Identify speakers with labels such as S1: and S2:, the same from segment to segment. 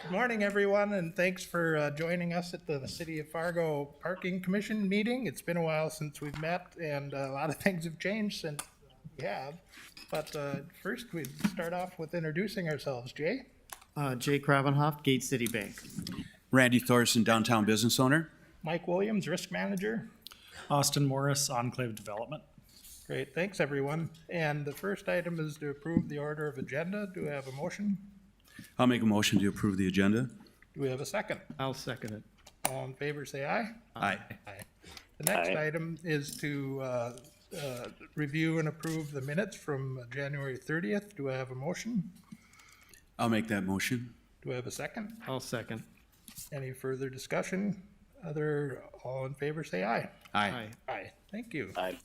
S1: Good morning, everyone, and thanks for joining us at the City of Fargo Parking Commission meeting. It's been a while since we've met, and a lot of things have changed since we have. But first, we'd start off with introducing ourselves. Jay?
S2: Jay Kravenhoff, Gate City Bank.
S3: Randy Thorson, downtown business owner.
S1: Mike Williams, Risk Manager.
S4: Austin Morris, Enclave Development.
S1: Great, thanks, everyone. And the first item is to approve the order of agenda. Do we have a motion?
S3: I'll make a motion to approve the agenda.
S1: Do we have a second?
S2: I'll second it.
S1: All in favor, say aye.
S3: Aye.
S1: Aye. The next item is to review and approve the minutes from January 30th. Do I have a motion?
S3: I'll make that motion.
S1: Do I have a second?
S2: I'll second.
S1: Any further discussion? All in favor, say aye.
S3: Aye.
S1: Aye. Thank you.
S5: Aye.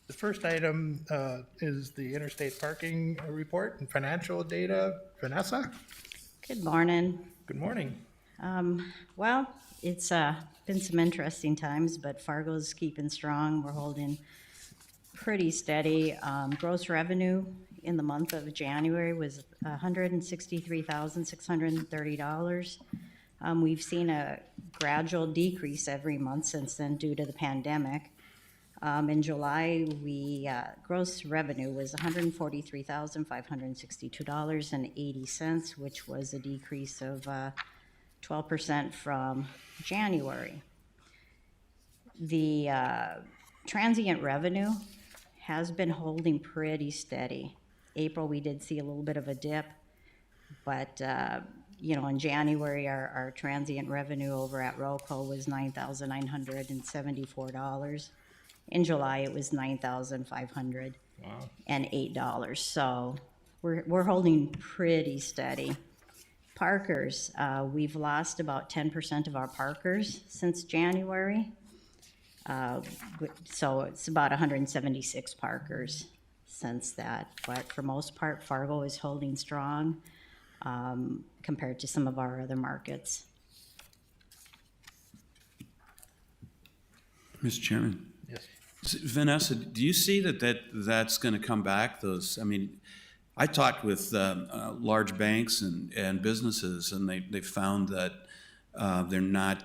S1: The first item is the interstate parking report and financial data. Vanessa?
S6: Good morning.
S1: Good morning.
S6: Well, it's been some interesting times, but Fargo's keeping strong. We're holding pretty steady. Gross revenue in the month of January was $163,630. We've seen a gradual decrease every month since then due to the pandemic. In July, gross revenue was $143,562.80, which was a decrease of 12% from January. The transient revenue has been holding pretty steady. April, we did see a little bit of a dip, but in January, our transient revenue over at Rojo was $9,974. In July, it was $9,508. So we're holding pretty steady. Parkers, we've lost about 10% of our parkers since January. So it's about 176 parkers since that. But for most part, Fargo is holding strong compared to some of our other markets.
S3: Mr. Chairman.
S1: Yes.
S3: Vanessa, do you see that's going to come back? I talked with large banks and businesses, and they found that they're not.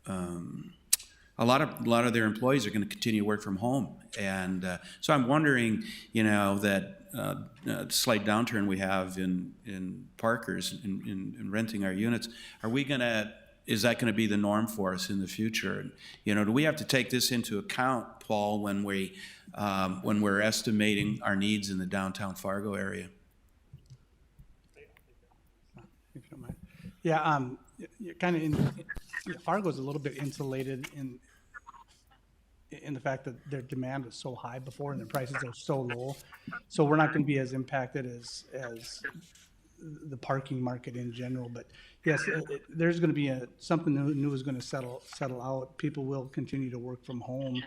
S3: A lot of their employees are going to continue to work from home, and so I'm wondering, that slight downturn we have in parkers in renting our units. Is that going to be the norm for us in the future? Do we have to take this into account, Paul, when we're estimating our needs in the downtown Fargo area?
S7: If you don't mind. Yeah, you're kind of Fargo's a little bit insulated in the fact that their demand was so high before and their prices are so low. So we're not going to be as impacted as the parking market in general. But yes, there's going to be something new is going to settle out. People will continue to work from home.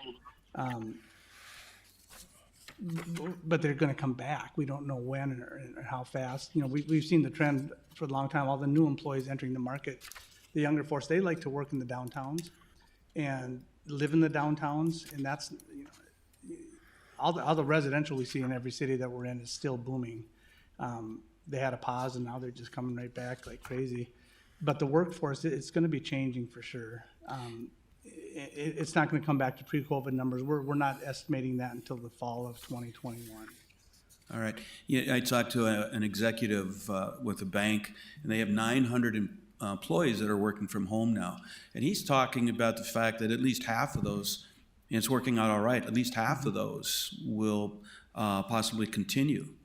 S7: But they're going to come back. We don't know when or how fast. We've seen the trend for a long time. All the new employees entering the market, the younger force, they like to work in the downtowns and live in the downtowns. And that's, all the residential we see in every city that we're in is still booming. They had a pause and now they're just coming right back like crazy. But the workforce, it's going to be changing for sure. It's not going to come back to pre-COVID numbers. We're not estimating that until the fall of 2021.
S3: All right. Yeah, I talked to an executive with a bank, and they have 900 employees that are working from home now. And he's talking about the fact that at least half of those, and it's working out all right, at least half of those will possibly continue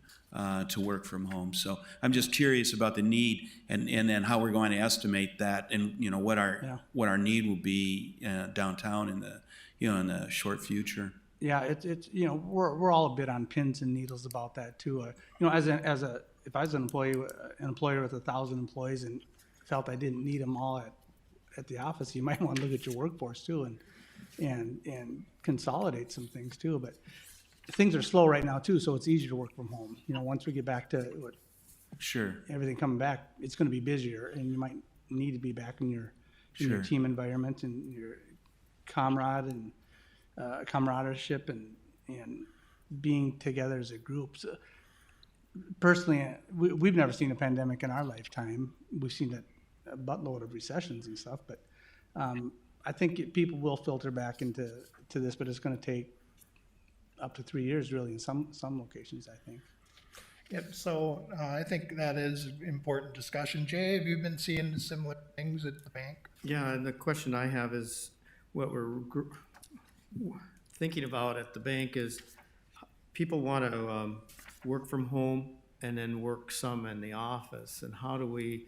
S3: to work from home. So I'm just curious about the need and then how we're going to estimate that, and what our need will be downtown in the in the short future.
S7: Yeah, it's we're all a bit on pins and needles about that too. If I was an employer with 1,000 employees and felt I didn't need them all at the office, you might want to look at your workforce too and consolidate some things too. But things are slow right now too, so it's easier to work from home. Once we get back to
S3: Sure.
S7: everything coming back, it's going to be busier, and you might need to be back in your team environment and your camaraderie and being together as a group. So personally, we've never seen a pandemic in our lifetime. We've seen it a buttload of recessions and stuff, but I think people will filter back into this, but it's gonna take up to 3 years really in some locations, I think.
S1: Yep, so I think that is important discussion. Jay, have you been seeing similar things at the bank?
S2: Yeah, and the question I have is, what we're thinking about at the bank is, people want to work from home and then work some in the office, and how do we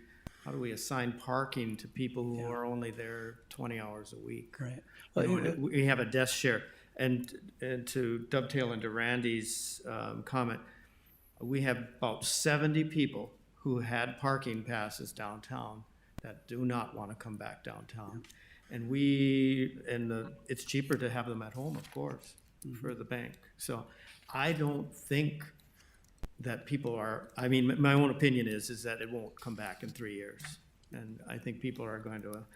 S2: assign parking to people who are only there 20 hours a week?
S7: Right.
S2: You know, we have a desk share, and to dovetail into Randy's comment, we have about 70 people who had parking passes downtown that do not want to come back downtown. And it's cheaper to have them at home, of course, for the bank. So I don't think that people are, I mean, my own opinion is that it won't come back in 3 years. And I think people are going to,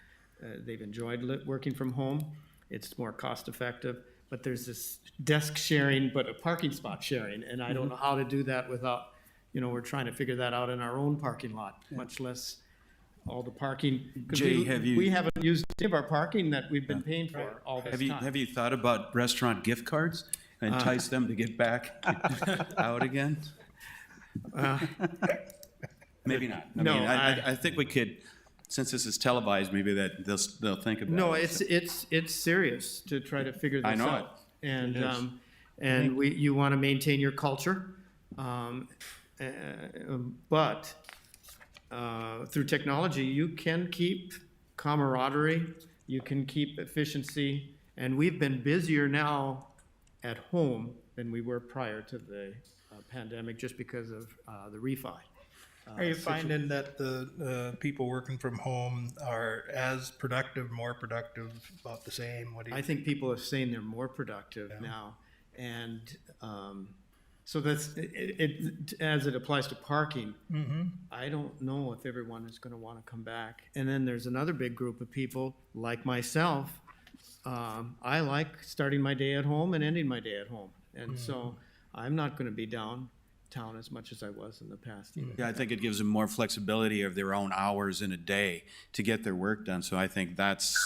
S2: they've enjoyed working from home. It's more cost effective, but there's this desk sharing, but a parking spot sharing. And I don't know how to do that without, you know, we're trying to figure that out in our own parking lot, much less all the parking. 'Cause
S3: Jay,
S2: we haven't used any of our parking that we've been paying for all this time.
S3: Have you thought about restaurant gift cards? Entice them to get back out again? Maybe not.
S2: No,
S3: I think we could, since this is televised, maybe that they'll think about it.
S2: No, it's serious to try to figure this out.
S3: I know it.
S2: And you want to maintain your culture, but through technology, you can keep camaraderie, you can keep efficiency, and we've been busier now at home than we were prior to the pandemic, just because of the refi.
S1: Are you finding that the people working from home are as productive, more productive, about the same? What do you?
S2: I think people are saying they're more productive now, and so that's it. As it applies to parking, I don't know if everyone is going to want to come back. And then there's another big group of people like myself. I like starting my day at home and ending my day at home, and so I'm not going to be downtown as much as I was in the past.
S3: Yeah, I think it gives them more flexibility of their own hours in a day to get their work done. So I think that's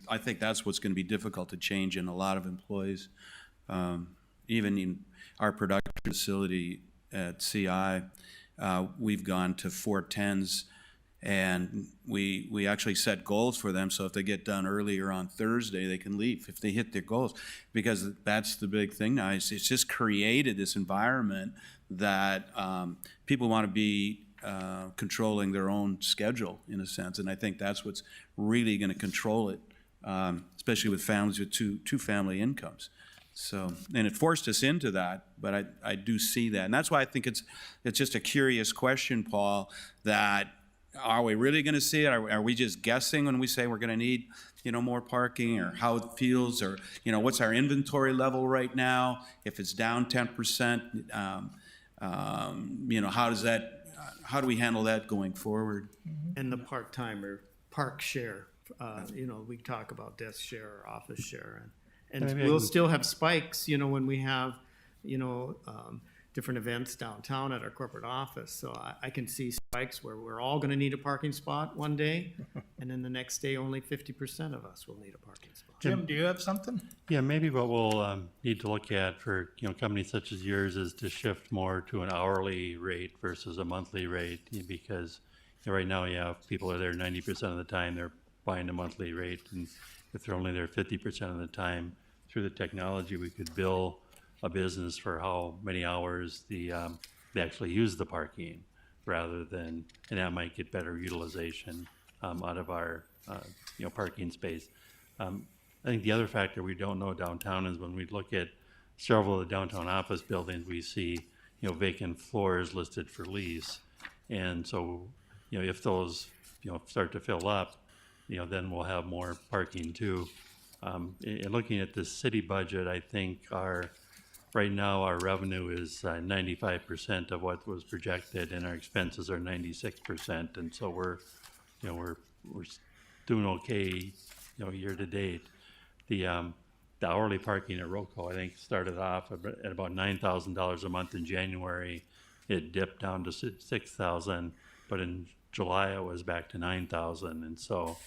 S3: what's going to be difficult to change in a lot of employees. Even in our production facility at CI, we've gone to 410s, and we actually set goals for them. So if they get done earlier on Thursday, they can leave if they hit their goals, because that's the big thing now. It's just created this environment that people want to be controlling their own schedule in a sense, and I think that's what's really going to control it, especially with families with two family incomes. So, and it forced us into that, but I do see that, and that's why I think it's just a curious question, Paul, that are we really going to see it? Are we just guessing when we say we're going to need, more parking, or how it feels, or, what's our inventory level right now? If it's down 10%, how do we handle that going forward?
S2: And the part-timer, park share, we talk about desk share or office share, and we'll still have spikes, when we have, different events downtown at our corporate office. So I can see spikes where we're all going to need a parking spot one day, and then the next day only 50% of us will need a parking spot.
S1: Jim, do you have something?
S5: Yeah, maybe what we'll need to look at for companies such as yours is to shift more to an hourly rate versus a monthly rate, because right now you have people are there 90% of the time, they're buying a monthly rate, and if they're only there 50% of the time, through the technology we could bill a business for how many hours they actually use the parking, rather than, and that might get better utilization out of our parking space. I think the other factor we don't know downtown is when we look at several of the downtown office buildings, we see vacant floors listed for lease, and so if those start to fill up, then we'll have more parking too. And looking at the city budget, I think right now our revenue is 95% of what was projected, and our expenses are 96%, and so we're doing okay, year to date. The hourly parking at Rojo, I think, started off at about $9,000 a month in January. It dipped down to $6,000, but in July it was back to 9,000, and so,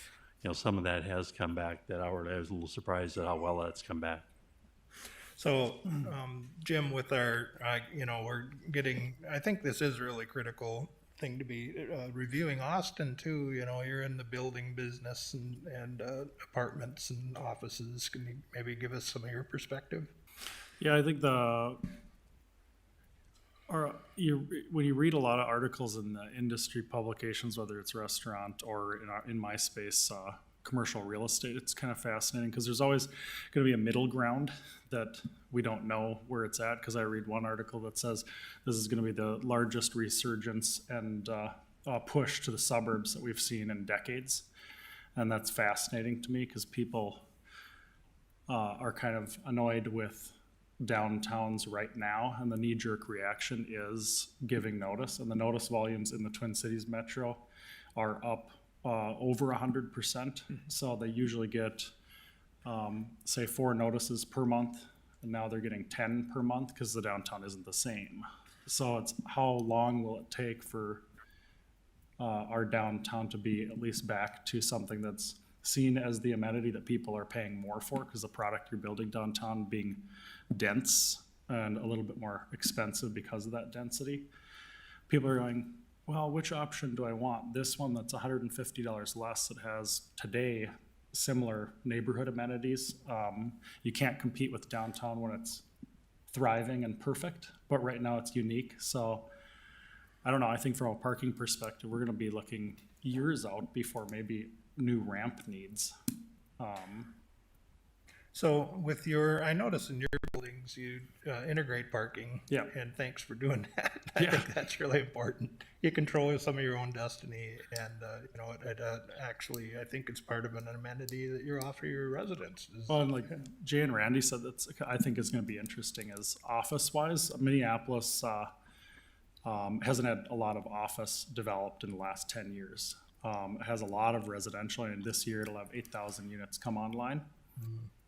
S5: you know, some of that has come back. That hourly, I was a little surprised at how well that's come back.
S1: So, Jim, with our, we're getting, I think this is really critical thing to be reviewing Austin too. You know, you're in the building business and apartments and offices. Can you maybe give us some of your perspective?
S4: Yeah, I think when you read a lot of articles in the industry publications, whether it's restaurant or in my space, commercial real estate, it's kind of fascinating because there's always going to be a middle ground that we don't know where it's at. Because I read one article that says this is going to be the largest resurgence and push to the suburbs that we've seen in decades, and that's fascinating to me because people are kind of annoyed with downtowns right now, and the knee-jerk reaction is giving notice, and the notice volumes in the Twin Cities metro are up over 100%. So they usually get say 4 notices per month, and now they're getting 10 per month because the downtown isn't the same. So it's how long will it take for our downtown to be at least back to something that's seen as the amenity that people are paying more for, because the product you're building downtown being dense and a little bit more expensive because of that density. People are going, well, which option do I want? This one that's $150 less that has today similar neighborhood amenities. You can't compete with downtown when it's thriving and perfect, but right now it's unique. So I don't know, I think from a parking perspective, we're gonna be looking years out before maybe new ramp needs.
S1: So with I notice in your buildings, you integrate parking.
S4: Yeah.
S1: And thanks for doing that. I think that's really important. You control some of your own destiny, and it actually, I think it's part of an amenity that you offer your residents.
S4: Well, and like Jay and Randy said, I think it's going to be interesting as office-wise. Minneapolis hasn't had a lot of office developed in the last 10 years. It has a lot of residential, and this year it'll have 8,000 units come online.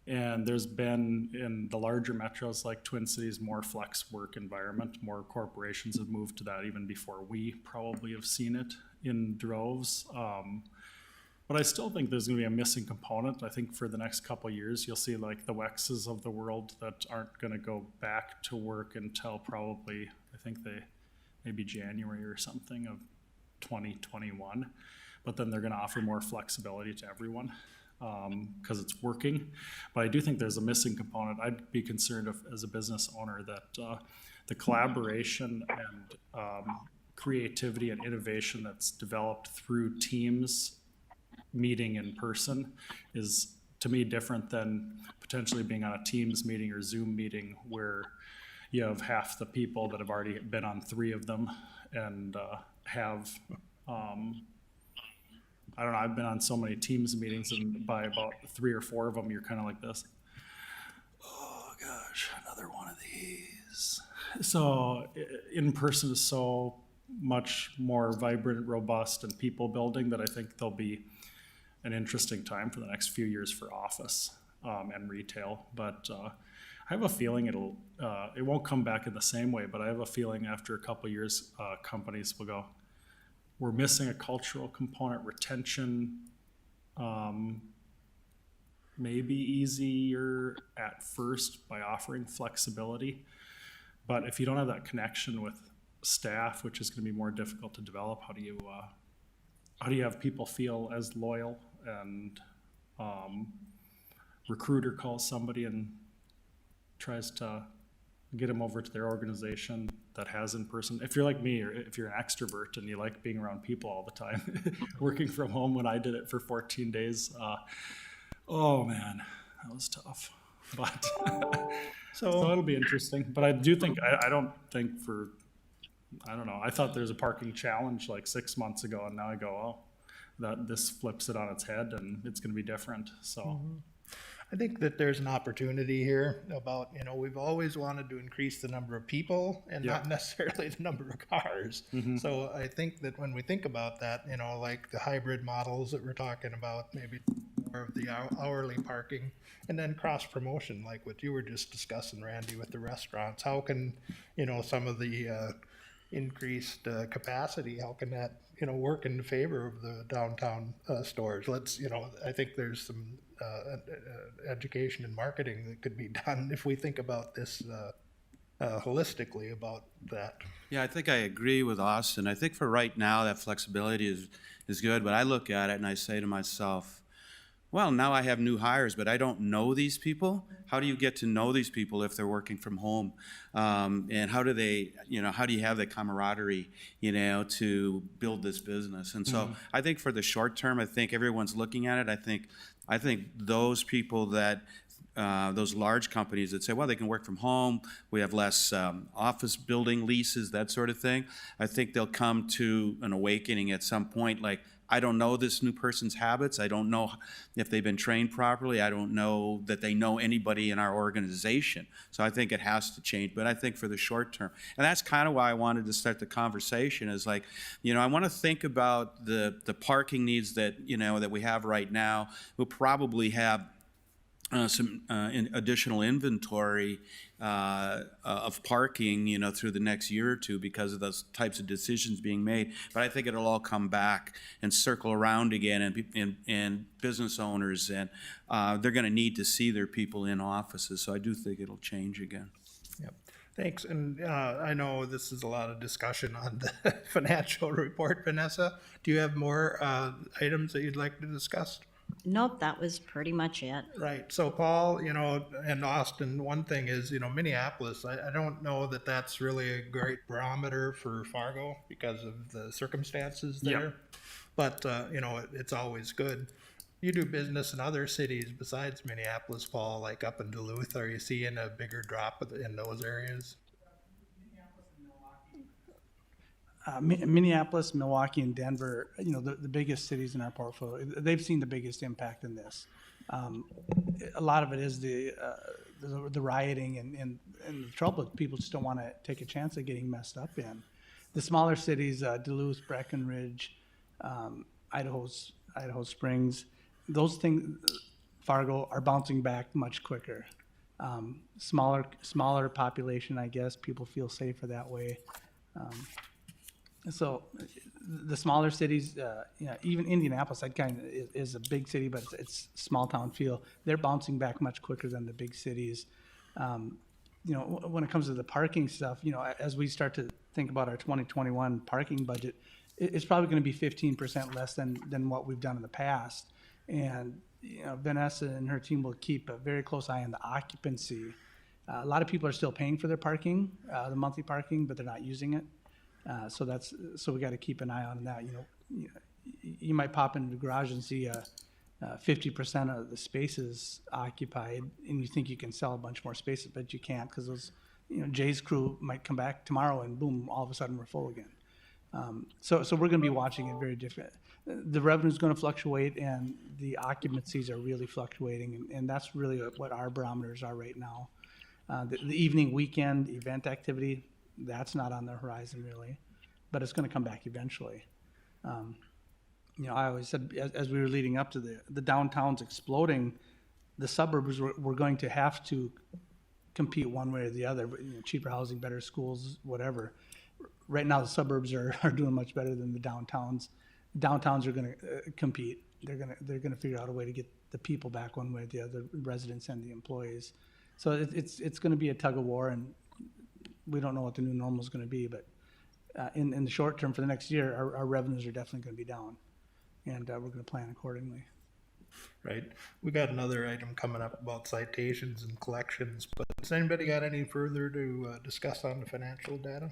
S4: And there's been, in the larger metros like Twin Cities, more flex work environment. More corporations have moved to that even before we probably have seen it in droves. But I still think there's going to be a missing component. I think for the next couple of years, you'll see like the Wexes of the world that aren't going to go back to work until probably, I think maybe January or something of 2021. But then they're going to offer more flexibility to everyone because it's working. But I do think there's a missing component. I'd be concerned as a business owner that the collaboration and creativity and innovation that's developed through teams meeting in person is, to me, different than potentially being on a Teams meeting or Zoom meeting where you have half the people that have already been on 3 of them and have I don't know, I've been on so many Teams meetings, and by about 3 or 4 of them, you're kind of like this. Oh gosh, another one of these. So in person is so much more vibrant, robust, and people building that I think there'll be an interesting time for the next few years for office and retail. But I have a feeling it won't come back in the same way, but I have a feeling after a couple of years, companies will go, we're missing a cultural component, retention, maybe easier at first by offering flexibility. But if you don't have that connection with staff, which is going to be more difficult to develop, how do you have people feel as loyal? And recruiter calls somebody and tries to get them over to their organization that has in person. If you're like me, or if you're an extrovert and you like being around people all the time, working from home when I did it for 14 days, oh man, that was tough. But so it'll be interesting. But I do think, I don't know, I thought there was a parking challenge like 6 months ago, and now I go, oh, this flips it on its head and it's going to be different. So.
S1: I think that there's an opportunity here about, we've always wanted to increase the number of people and not necessarily the number of cars. So I think that when we think about that, like the hybrid models that we're talking about, maybe more of the hourly parking, and then cross promotion, like what you were just discussing, Randy, with the restaurants. How can, some of the, increased capacity, how can that, work in favor of the downtown stores? I think there's some education and marketing that could be done if we think about this holistically about that.
S3: Yeah, I think I agree with Austin. I think for right now, that flexibility is good, but I look at it and I say to myself, well, now I have new hires, but I don't know these people. How do you get to know these people if they're working from home? And how do they, how do you have the camaraderie, to build this business? And so I think for the short term, I think everyone's looking at it. I think those people that, those large companies that say, well, they can work from home, we have less office building leases, that sort of thing. I think they'll come to an awakening at some point, like, I don't know this new person's habits. I don't know if they've been trained properly. I don't know that they know anybody in our organization. So I think it has to change. But I think for the short term, and that's kind of why I wanted to start the conversation is like, I want to think about the parking needs that, that we have right now. We'll probably have some additional inventory of parking, through the next year or two because of those types of decisions being made. But I think it'll all come back and circle around again, and business owners, and they're going to need to see their people in offices. So I do think it'll change again.
S1: Yep. Thanks. And I know this is a lot of discussion on the financial report, Vanessa. Do you have more items that you'd like to discuss?
S6: Nope, that was pretty much it.
S1: Right. So Paul, and Austin, one thing is, Minneapolis, I don't know that that's really a great barometer for Fargo because of the circumstances there.
S4: Yep.
S1: But, it's always good. You do business in other cities besides Minneapolis, Paul, like up in Duluth. Are you seeing a bigger drop in those areas?
S7: Minneapolis, Milwaukee, and Denver, the biggest cities in our portfolio, they've seen the biggest impact in this. A lot of it is the rioting and the trouble. People just don't want to take a chance of getting messed up in. The smaller cities, Duluth, Breckenridge, Idaho Springs, those things, Fargo, are bouncing back much quicker. Smaller population, I guess. People feel safer that way. So the smaller cities, even Indianapolis, that kind of is a big city, but it's small town feel. They're bouncing back much quicker than the big cities. When it comes to the parking stuff, as we start to think about our 2021 parking budget, it's probably going to be 15% less than what we've done in the past. And Vanessa and her team will keep a very close eye on the occupancy. A lot of people are still paying for their parking, the monthly parking, but they're not using it. So we got to keep an eye on that. You might pop into the garage and see 50% of the spaces occupied, and you think you can sell a bunch more spaces, but you can't because those, Jay's crew might come back tomorrow and boom, all of a sudden we're full again. So we're going to be watching it very different. The revenue is going to fluctuate, and the occupancies are really fluctuating, and that's really what our barometers are right now. The evening, weekend event activity, that's not on the horizon really, but it's going to come back eventually. I always said as we were leading up to the downtown's exploding, the suburbs were going to have to compete one way or the other, but cheaper housing, better schools, whatever. Right now the suburbs are doing much better than the downtowns. Downtowns are going to compete. They're going to figure out a way to get the people back one way or the other, residents and the employees. So it's going to be a tug of war, and we don't know what the new normal is going to be, but in the short term for the next year, our revenues are definitely going to be down, and we're going to plan accordingly.
S1: Right. We got another item coming up about citations and collections, but has anybody got any further to discuss on the financial data?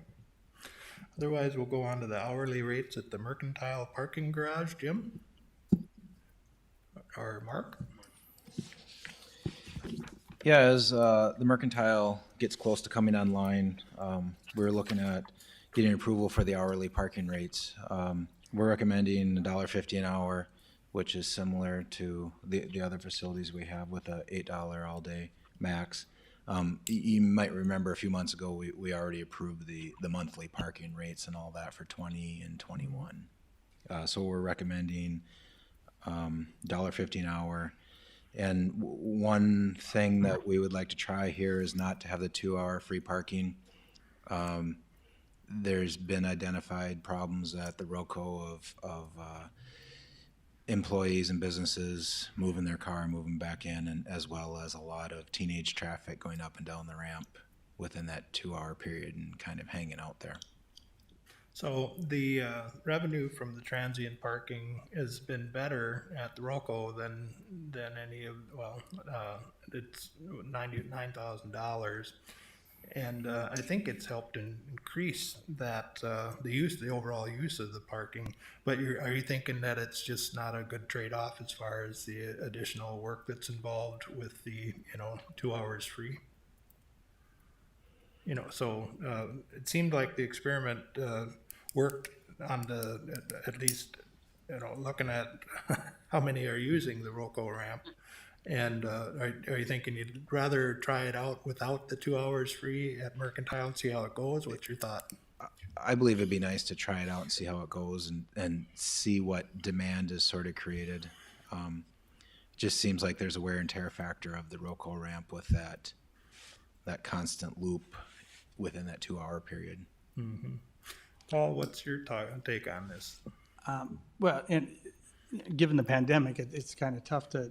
S1: Otherwise, we'll go on to the hourly rates at the Mercantile parking garage. Jim? Or Mark?
S8: Yeah, as the Mercantile gets close to coming online, we're looking at getting approval for the hourly parking rates. We're recommending $1.50 an hour, which is similar to the other facilities we have with a $8 all day max. You might remember a few months ago we already approved the monthly parking rates and all that for 20 and 21. So we're recommending $1.50 an hour. And one thing that we would like to try here is not to have the 2-hour free parking. there's been identified problems at the Rojo of employees and businesses moving their car, moving back in, and as well as a lot of teenage traffic going up and down the ramp within that 2-hour period and kind of hanging out there.
S1: So the revenue from the transient parking has been better at the Roco than any of, it's $99,000. And I think it's helped increase that, the overall use of the parking. But are you thinking that it's just not a good trade-off as far as the additional work that's involved with the, 2 hours free? So it seemed like the experiment worked on at least, looking at how many are using the Roco ramp. And are you thinking you'd rather try it out without the 2 hours free at Mercantile and see how it goes? What's your thought?
S8: I believe it'd be nice to try it out and see how it goes and see what demand is sort of created. Just seems like there's a wear and tear factor of the Roco ramp with that constant loop within that 2-hour period.
S1: Mm-hmm. Paul, what's your take on this?
S7: Well, and given the pandemic, it's kind of tough to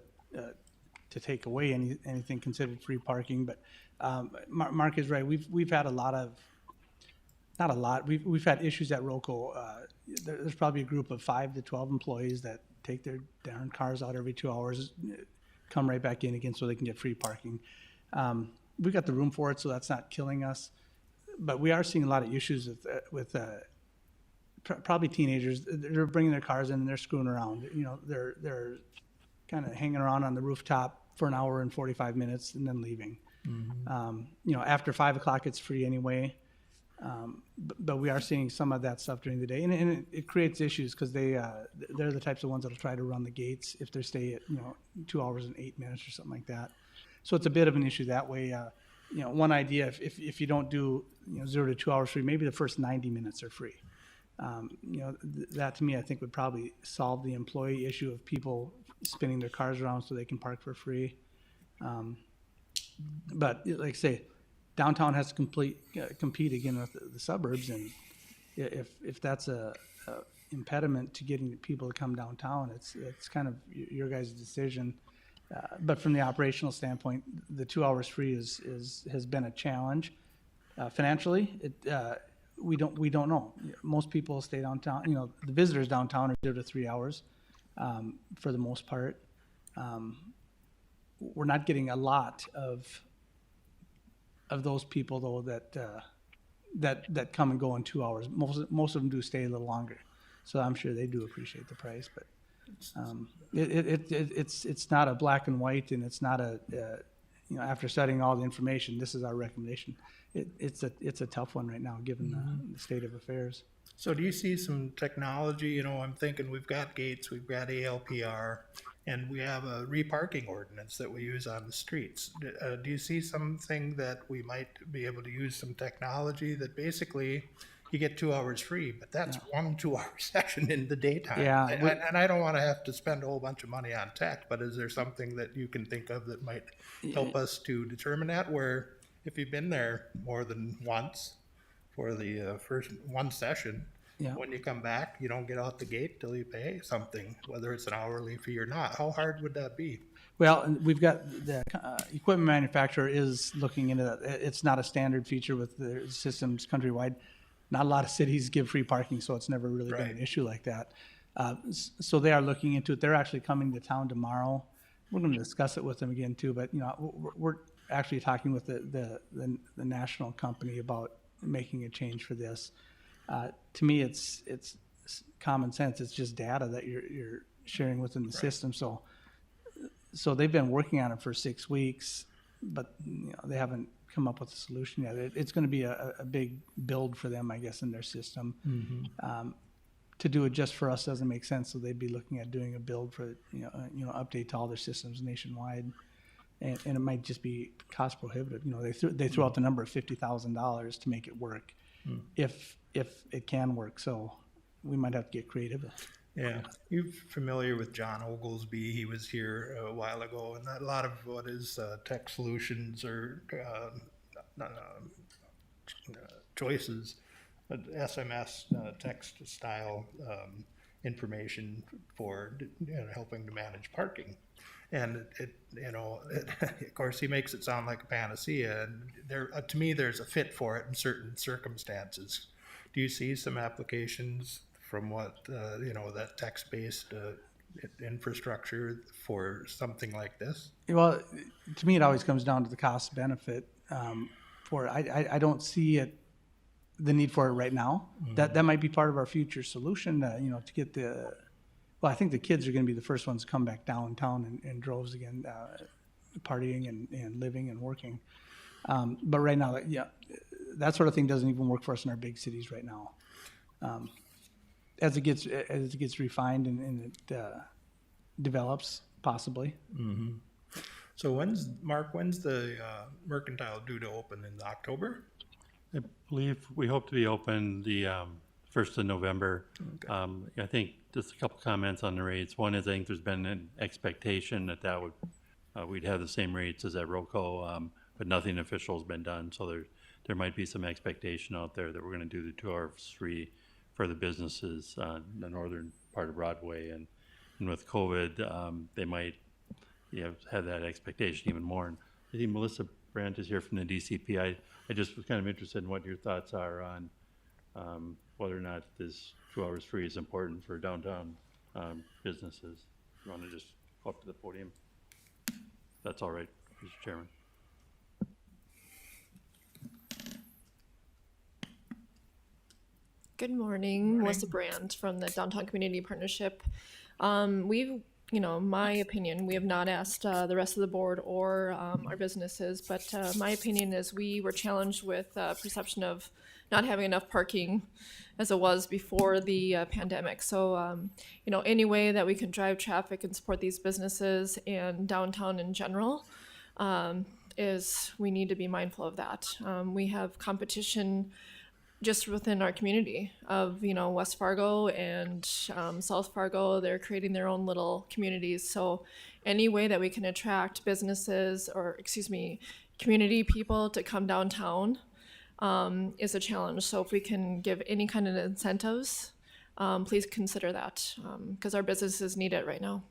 S7: take away anything considered free parking. But Mark is right. We've had we've had issues at Roco. There's probably a group of 5 to 12 employees that take their darn cars out every 2 hours, come right back in again so they can get free parking. We got the room for it, so that's not killing us. But we are seeing a lot of issues with probably teenagers. They're bringing their cars in and they're screwing around. They're kind of hanging around on the rooftop for an hour and 45 minutes and then leaving. Mm-hmm. After 5 o'clock, it's free anyway. But we are seeing some of that stuff during the day, and it creates issues because they're the types of ones that'll try to run the gates if they stay at 2 hours and 8 minutes or something like that. So it's a bit of an issue that way. One idea, if you don't do 0 to 2 hours free, maybe the first 90 minutes are free. That to me, I think would probably solve the employee issue of people spinning their cars around so they can park for free. But like I say, downtown has to compete again with the suburbs, and if that's a impediment to getting people to come downtown, it's kind of your guys' decision. But from the operational standpoint, the 2 hours free has been a challenge. Financially, we don't know. Most people stay downtown. The visitors downtown are 0 to 3 hours for the most part. We're not getting a lot of those people though that come and go in 2 hours. Most of them do stay a little longer, so I'm sure they do appreciate the price. But it's not a black and white, and it's not after studying all the information, this is our recommendation. It's a tough one right now given the state of affairs.
S1: So do you see some technology? I'm thinking we've got gates, we've got ALPR, and we have a reparking ordinance that we use on the streets. Do you see something that we might be able to use some technology that basically you get 2 hours free, but that's 1 2-hour session in the daytime?
S7: Yeah,
S1: and I don't want to have to spend a whole bunch of money on tech, but is there something that you can think of that might help us to determine that, where if you've been there more than once for the first one session, when you come back, you don't get out the gate till you pay something, whether it's an hourly fee or not? How hard would that be?
S7: Well, we've got the equipment manufacturer is looking into that. It's not a standard feature with the systems countrywide. Not a lot of cities give free parking, so it's never really been an issue like that. So they are looking into it. They're actually coming to town tomorrow. We're going to discuss it with them again too. But we're actually talking with the national company about making a change for this. To me, it's common sense. It's just data that you're sharing within the system. So they've been working on it for 6 weeks, but they haven't come up with a solution yet. It's going to be a big build for them, I guess, in their system. Mm-hmm. To do it just for us doesn't make sense. So they'd be looking at doing a build for update to all their systems nationwide, and it might just be cost prohibitive. They threw out the number of $50,000 to make it work, if it can work. So we might have to get creative.
S1: Yeah, you're familiar with John Oglesby. He was here a while ago, and a lot of what his tech solutions or choices SMS text style information for helping to manage parking. And of course, he makes it sound like a panacea, and to me, there's a fit for it in certain circumstances. Do you see some applications from what, that text-based infrastructure for something like this?
S7: Well, to me, it always comes down to the cost benefit for it. I don't see the need for it right now. That might be part of our future solution, to get I think the kids are going to be the first ones to come back downtown in droves again, partying and living and working. But right now, that sort of thing doesn't even work for us in our big cities right now. As it gets refined and it develops, possibly.
S1: Mm-hmm. So when's the Mercantile due to open, in October?
S5: I believe we hope to be open the 1st of November.
S1: Okay.
S5: I think just a couple comments on the rates. One is I think there's been an expectation that would we'd have the same rates as at Rojo, but nothing official has been done. So there might be some expectation out there that we're going to do the 2 hours free for the businesses in the northern part of Broadway, and with COVID, they might have that expectation even more. And I think Melissa Brandt is here from the DCP. I just was kind of interested in what your thoughts are on whether or not this 2 hours free is important for downtown businesses. You want to just go up to the podium? That's all right, Mr. Chairman.
S9: Good morning, Melissa Brandt from the Downtown Community Partnership. My opinion, we have not asked the rest of the board or our businesses, but my opinion is we were challenged with perception of not having enough parking as it was before the pandemic. So, any way that we can drive traffic and support these businesses and downtown in general is we need to be mindful of that. We have competition just within our community of, West Fargo and South Fargo. They're creating their own little communities. So any way that we can attract businesses community people to come downtown is a challenge. So if we can give any kind of incentives, please consider that because our businesses need it right now.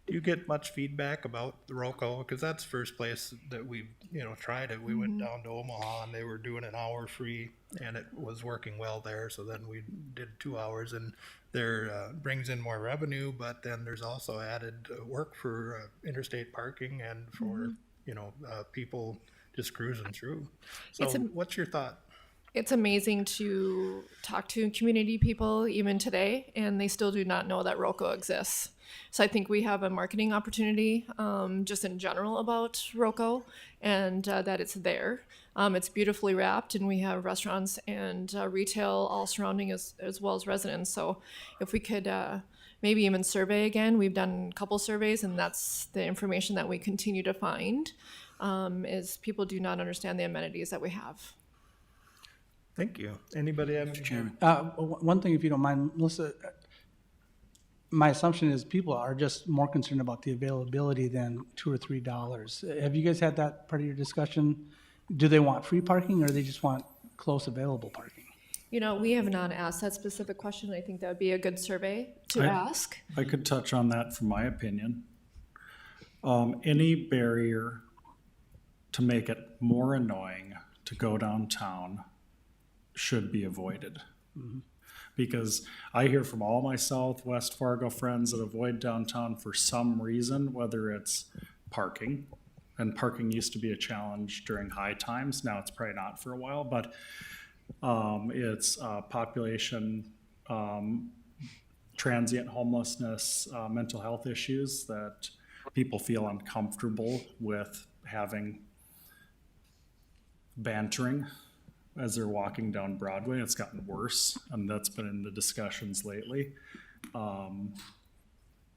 S1: Do you get much feedback about the Rojo? Because that's the first place that we've, tried it. We went down to Omaha and they were doing an hour free and it was working well there. So then we did 2 hours, and there brings in more revenue, but then there's also added work for interstate parking and for, people just cruising through. So what's your thought?
S9: It's amazing to talk to community people even today, and they still do not know that Rojo exists. So I think we have a marketing opportunity just in general about Rojo, and that it's there. It's beautifully wrapped, and we have restaurants and retail all surrounding as well as residents. So if we could maybe even survey again, we've done a couple surveys, and that's the information that we continue to find is people do not understand the amenities that we have.
S1: Thank you. Anybody have any?
S3: Chairman.
S7: One thing, if you don't mind, Melissa, my assumption is people are just more concerned about the availability than $2 or $3. Have you guys had that part of your discussion? Do they want free parking or they just want close available parking?
S9: We have not asked that specific question. I think that would be a good survey to ask.
S4: I could touch on that from my opinion. Any barrier to make it more annoying to go downtown should be avoided. Mm-hmm. Because I hear from all my Southwest Fargo friends that avoid downtown for some reason, whether it's parking, and parking used to be a challenge during high times. Now it's probably not for a while, but it's population, transient homelessness, mental health issues that people feel uncomfortable with having bantering as they're walking down Broadway. It's gotten worse, and that's been in the discussions lately.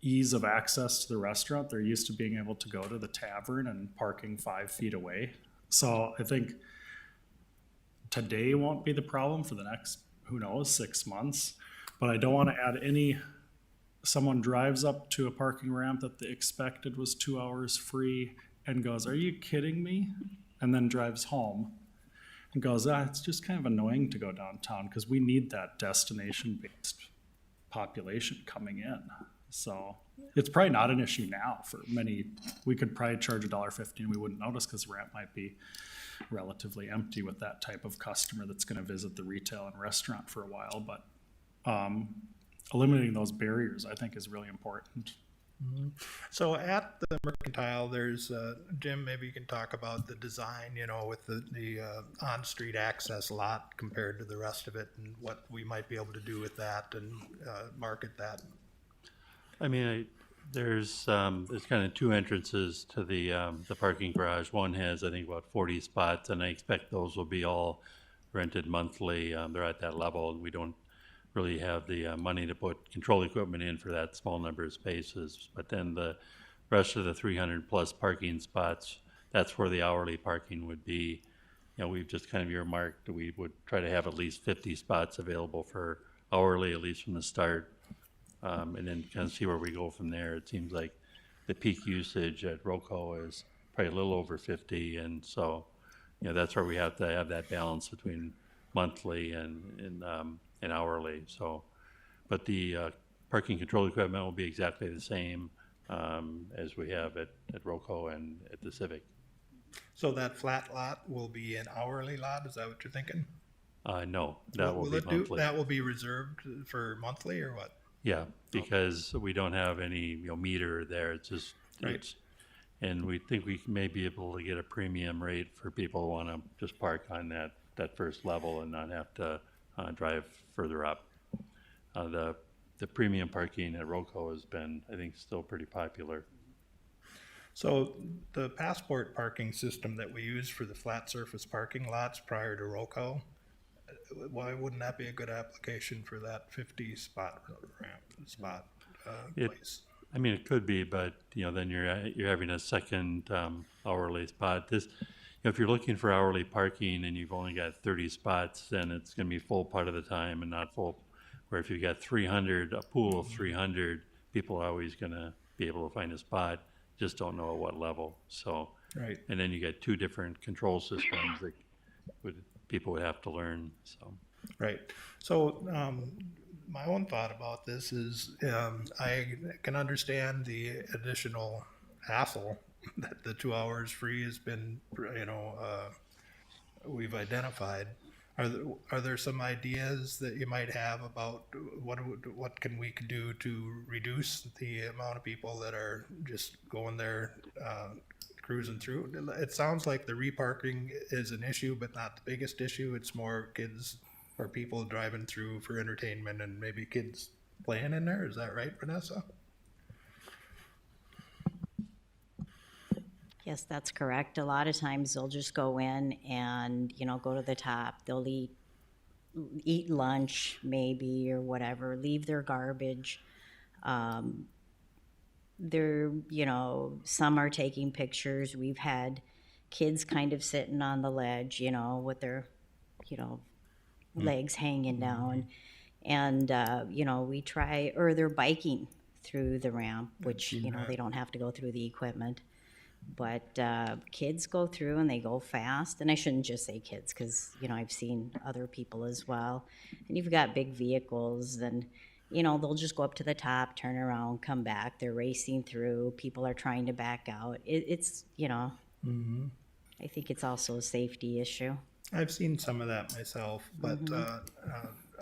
S4: Ease of access to the restaurant. They're used to being able to go to the tavern and parking 5 feet away. So I think today won't be the problem for the next, 6 months. But I don't want to add someone drives up to a parking ramp that they expected was 2 hours free and goes, "Are you kidding me?" and then drives home. and goes, it's just kind of annoying to go downtown because we need that destination-based population coming in. So it's probably not an issue now for many. We could probably charge $1.50 and we wouldn't notice because the ramp might be relatively empty with that type of customer that's going to visit the retail and restaurant for a while. But eliminating those barriers, I think, is really important.
S1: So at the Mercantile, there's, Jim, maybe you can talk about the design, with the on-street access lot compared to the rest of it and what we might be able to do with that and market that.
S5: I mean, there's kind of two entrances to the parking garage. One has, I think, about 40 spots, and I expect those will be all rented monthly. They're at that level, and we don't really have the money to put control equipment in for that small number of spaces. But then the rest of the 300 plus parking spots, that's where the hourly parking would be. We've just kind of earmarked, we would try to have at least 50 spots available for hourly, at least from the start. And then kind of see where we go from there. It seems like the peak usage at Rojo is probably a little over 50. And so, that's where we have to have that balance between monthly and hourly. So, but the parking control equipment will be exactly the same as we have at Rojo and at the Civic.
S1: So that flat lot will be an hourly lot, is that what you're thinking?
S5: No, that will be monthly.
S1: That will be reserved for monthly or what?
S5: Yeah, because we don't have any meter there. It's just,
S1: Right.
S5: And we think we may be able to get a premium rate for people who want to just park on that first level and not have to drive further up. The premium parking at Rojo has been, I think, still pretty popular.
S1: So the passport parking system that we use for the flat surface parking lots prior to Rojo, why wouldn't that be a good application for that 50 spot place?
S5: I mean, it could be, but then you're having a second hourly spot. If you're looking for hourly parking and you've only got 30 spots, then it's going to be full part of the time and not full. Where if you've got 300, a pool of 300, people are always going to be able to find a spot. Just don't know at what level. So,
S1: Right.
S5: And then you got two different control systems that people would have to learn. So,
S1: Right. So my own thought about this is I can understand the additional hassle that the 2 hours free has been, we've identified. Are there some ideas that you might have about what can we do to reduce the amount of people that are just going there cruising through? It sounds like the reparking is an issue, but not the biggest issue. It's more kids or people driving through for entertainment and maybe kids playing in there. Is that right, Vanessa?
S6: Yes, that's correct. A lot of times they'll just go in and, go to the top. They'll eat lunch maybe or whatever, leave their garbage. They're, some are taking pictures. We've had kids kind of sitting on the ledge, with their, legs hanging down. And, we try, or they're biking through the ramp, which, they don't have to go through the equipment. But kids go through and they go fast. And I shouldn't just say kids because, I've seen other people as well. And you've got big vehicles and, they'll just go up to the top, turn around, come back. They're racing through. People are trying to back out. It's,
S1: Mm-hmm.
S6: I think it's also a safety issue.
S1: I've seen some of that myself, but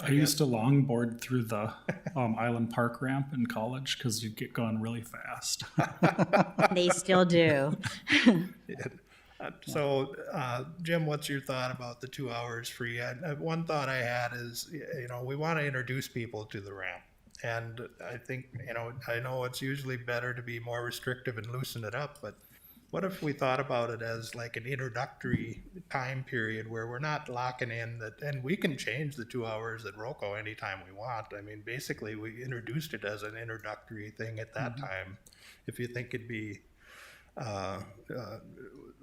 S4: I used to longboard through the Island Park ramp in college because you'd get going really fast.
S6: They still do.
S1: So, Jim, what's your thought about the 2 hours free? One thought I had is, we want to introduce people to the ramp. And I think, I know it's usually better to be more restrictive and loosen it up, but what if we thought about it as like an introductory time period where we're not locking in that, and we can change the 2 hours at Rojo anytime we want. I mean, basically we introduced it as an introductory thing at that time. If you think it'd be,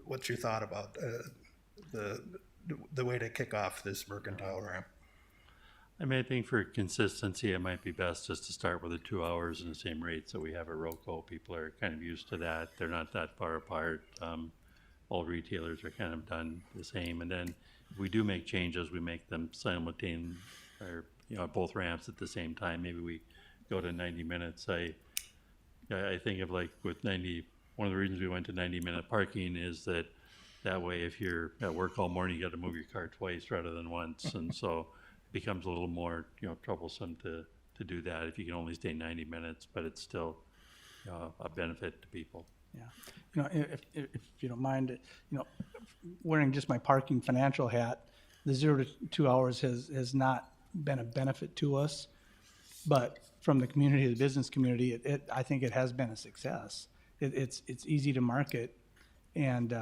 S1: what's your thought about the way to kick off this Mercantile ramp?
S5: I mean, I think for consistency, it might be best just to start with the 2 hours in the same rates that we have at Rojo. People are kind of used to that. They're not that far apart. All retailers are kind of done the same. And then if we do make changes, we make them simultaneous, or, at both ramps at the same time. Maybe we go to 90 minutes. I think of like with 90, one of the reasons we went to 90-minute parking is that way if you're at work all morning, you got to move your car twice rather than once. And so it becomes a little more, troublesome to do that if you can only stay 90 minutes, but it's still a benefit to people.
S7: Yeah. If you don't mind, wearing just my parking financial hat, the 0 to 2 hours has not been a benefit to us. But from the community, the business community, I think it has been a success. It's easy to market, and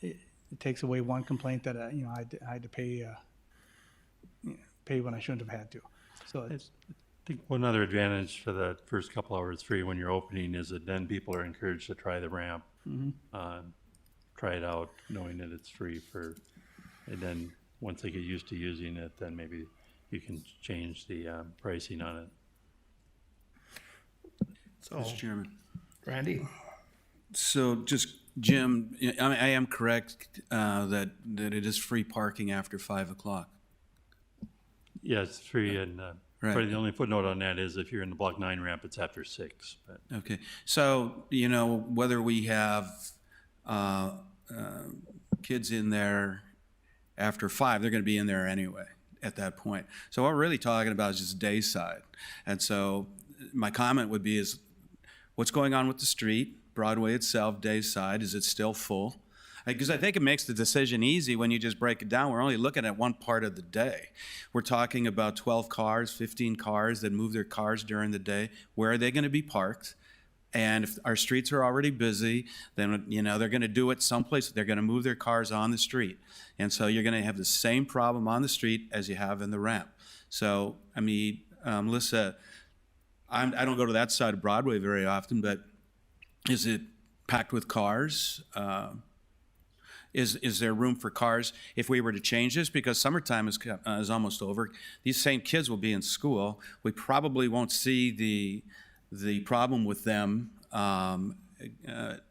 S7: it takes away one complaint that I had to pay when I shouldn't have had to. So it's.
S5: I think one other advantage for the first couple hours free when you're opening is that then people are encouraged to try the ramp, try it out, knowing that it's free and then once they get used to using it, then maybe you can change the pricing on it.
S1: So,
S3: Mr. Chairman.
S1: Randy?
S3: So just, Jim, I am correct that it is free parking after 5 o'clock.
S5: Yeah, it's free, and
S3: Right.
S5: probably the only footnote on that is if you're in the Block 9 ramp, it's after 6. But
S3: Okay, so, whether we have kids in there after 5, they're going to be in there anyway at that point. So what we're really talking about is just day side. And so my comment would be is what's going on with the street, Broadway itself, day side, is it still full? Because I think it makes the decision easy when you just break it down. We're only looking at one part of the day. We're talking about 12 cars, 15 cars that move their cars during the day. Where are they going to be parked? And if our streets are already busy, then, they're going to do it someplace. They're going to move their cars on the street. And so you're going to have the same problem on the street as you have in the ramp. So, Melissa, I don't go to that side of Broadway very often, but is it packed with cars? Is there room for cars if we were to change this? Because summertime is almost over. These same kids will be in school. We probably won't see the problem with them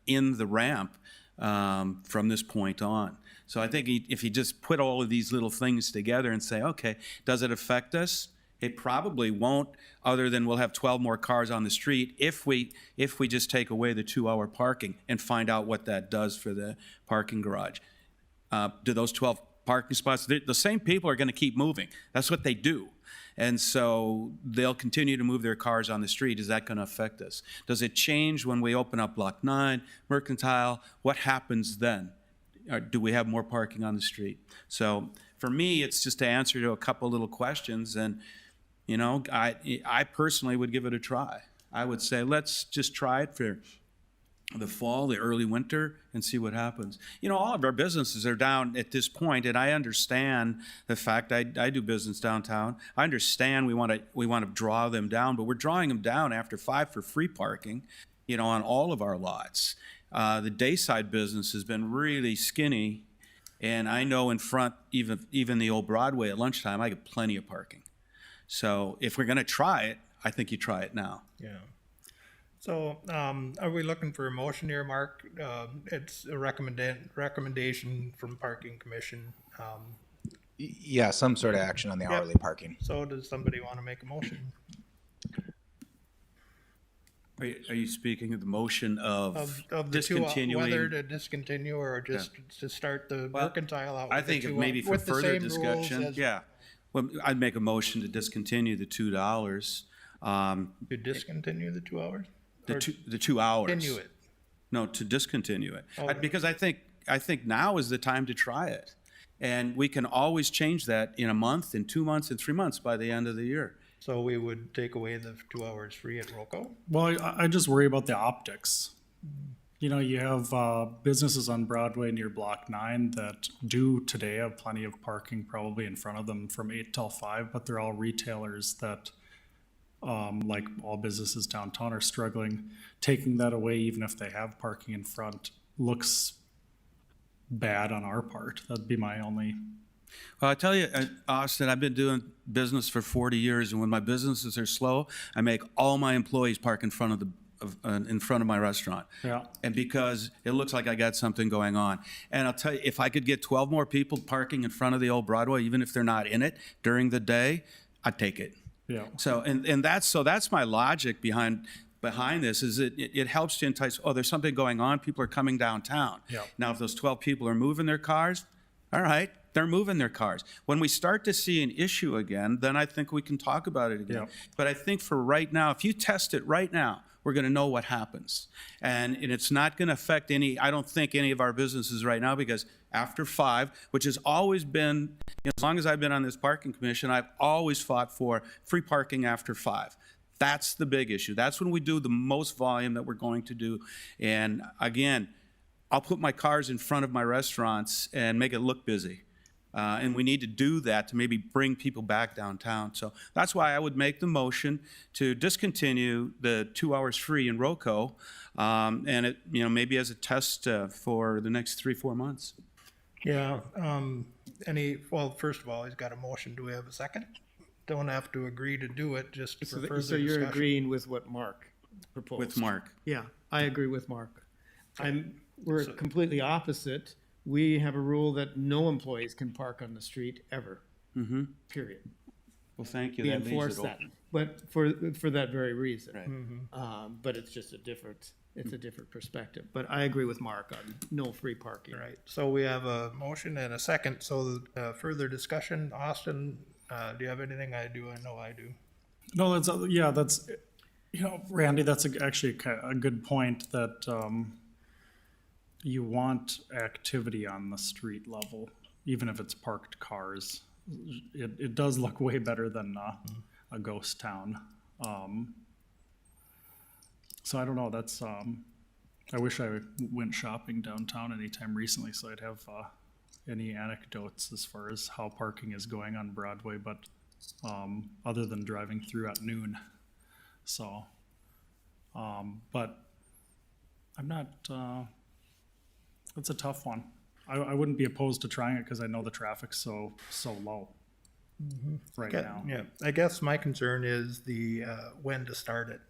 S3: in the ramp from this point on. So I think if you just put all of these little things together and say, okay, does it affect us? It probably won't, other than we'll have 12 more cars on the street if we just take away the 2-hour parking and find out what that does for the parking garage. Do those 12 parking spots, the same people are going to keep moving. That's what they do. And so they'll continue to move their cars on the street. Is that going to affect us? Does it change when we open up Block 9, Mercantile? What happens then? Do we have more parking on the street? So for me, it's just to answer to a couple little questions. And, I personally would give it a try. I would say, let's just try it for the fall, the early winter, and see what happens. All of our businesses are down at this point, and I understand the fact I do business downtown. I understand we want to draw them down, but we're drawing them down after 5 for free parking, on all of our lots. The Dayside business has been really skinny, and I know in front, even the old Broadway at lunchtime, I get plenty of parking. So if we're going to try it, I think you try it now.
S1: Yeah. So, are we looking for a motion here, Mark? It's a recommendation from Parking Commission.
S8: Yeah, some sort of action on the
S1: Yep.
S8: hourly parking.
S1: So does somebody want to make a motion
S3: Are you speaking of the motion
S1: of the two,
S3: discontinuing?
S1: whether to discontinue or just to start the
S3: Well,
S1: Mercantile out?
S3: I
S1: with the
S3: think
S1: 2
S3: maybe for
S1: with the
S3: further
S1: same rules
S3: discussion,
S1: as-
S3: yeah. Well, I'd make a motion to discontinue the $2.
S1: To discontinue the 2 hours? Or
S3: The 2 hours.
S1: continue it?
S3: No, to discontinue it.
S1: Okay.
S3: Because I think now is the time to try it. And we can always change that in a month, in 2 months, in 3 months by the end of the year.
S1: So we would take away the 2 hours free at Rojo?
S4: Well, I just worry about the optics. You have businesses on Broadway near Block 9 that do today have plenty of parking probably in front of them from 8 till 5, but they're all retailers that, like all businesses downtown, are struggling. Taking that away, even if they have parking in front, looks bad on our part. That'd be my only.
S3: Well, I tell you, Austin, I've been doing business for 40 years, and when my businesses are slow, I make all my employees park in front of in front of my restaurant.
S4: Yeah.
S3: And because it looks like I got something going on. And I'll tell you, if I could get 12 more people parking in front of the old Broadway, even if they're not in it during the day, I'd take it.
S4: Yeah.
S3: So, and that's my logic behind this, is it helps to entice, oh, there's something going on, people are coming downtown.
S4: Yeah.
S3: Now, if those 12 people are moving their cars, all right, they're moving their cars. When we start to see an issue again, then I think we can talk about it again.
S4: Yeah.
S3: But I think for right now, if you test it right now, we're going to know what happens. And it's not going to affect I don't think any of our businesses right now, because after 5, which has always been, as long as I've been on this parking commission, I've always fought for free parking after 5. That's the big issue. That's when we do the most volume that we're going to do. And again, I'll put my cars in front of my restaurants and make it look busy. And we need to do that to maybe bring people back downtown. So that's why I would make the motion to discontinue the 2 hours free in Rojo, and it, maybe as a test for the next 3-4 months.
S1: Yeah, well, first of all, he's got a motion. Do we have a second? Don't have to agree to do it, just for further
S2: So you're
S1: discussion.
S2: agreeing with what Mark proposed?
S3: With Mark.
S2: Yeah, I agree with Mark. We're completely opposite. We have a rule that no employees can park on the street ever, period.
S3: Well, thank you.
S2: We
S3: That leaves
S2: enforce
S3: it
S2: that,
S3: open.
S2: but for that very reason.
S3: Right.
S2: But it's just a different perspective. But I agree with Mark on no free parking.
S1: All right, so we have a motion and a second, so further discussion. Austin, do you have anything? I do, I know I do.
S4: No, that's, Randy, that's actually a good point, that you want activity on the street level, even if it's parked cars. It does look way better than a ghost town. So I don't know, that's, I wish I went shopping downtown anytime recently, so I'd have any anecdotes as far as how parking is going on Broadway, but other than driving through at noon. So, but I'm not, it's a tough one. I wouldn't be opposed to trying it because I know the traffic's so low right now.
S1: Yeah, I guess my concern is the when to start it,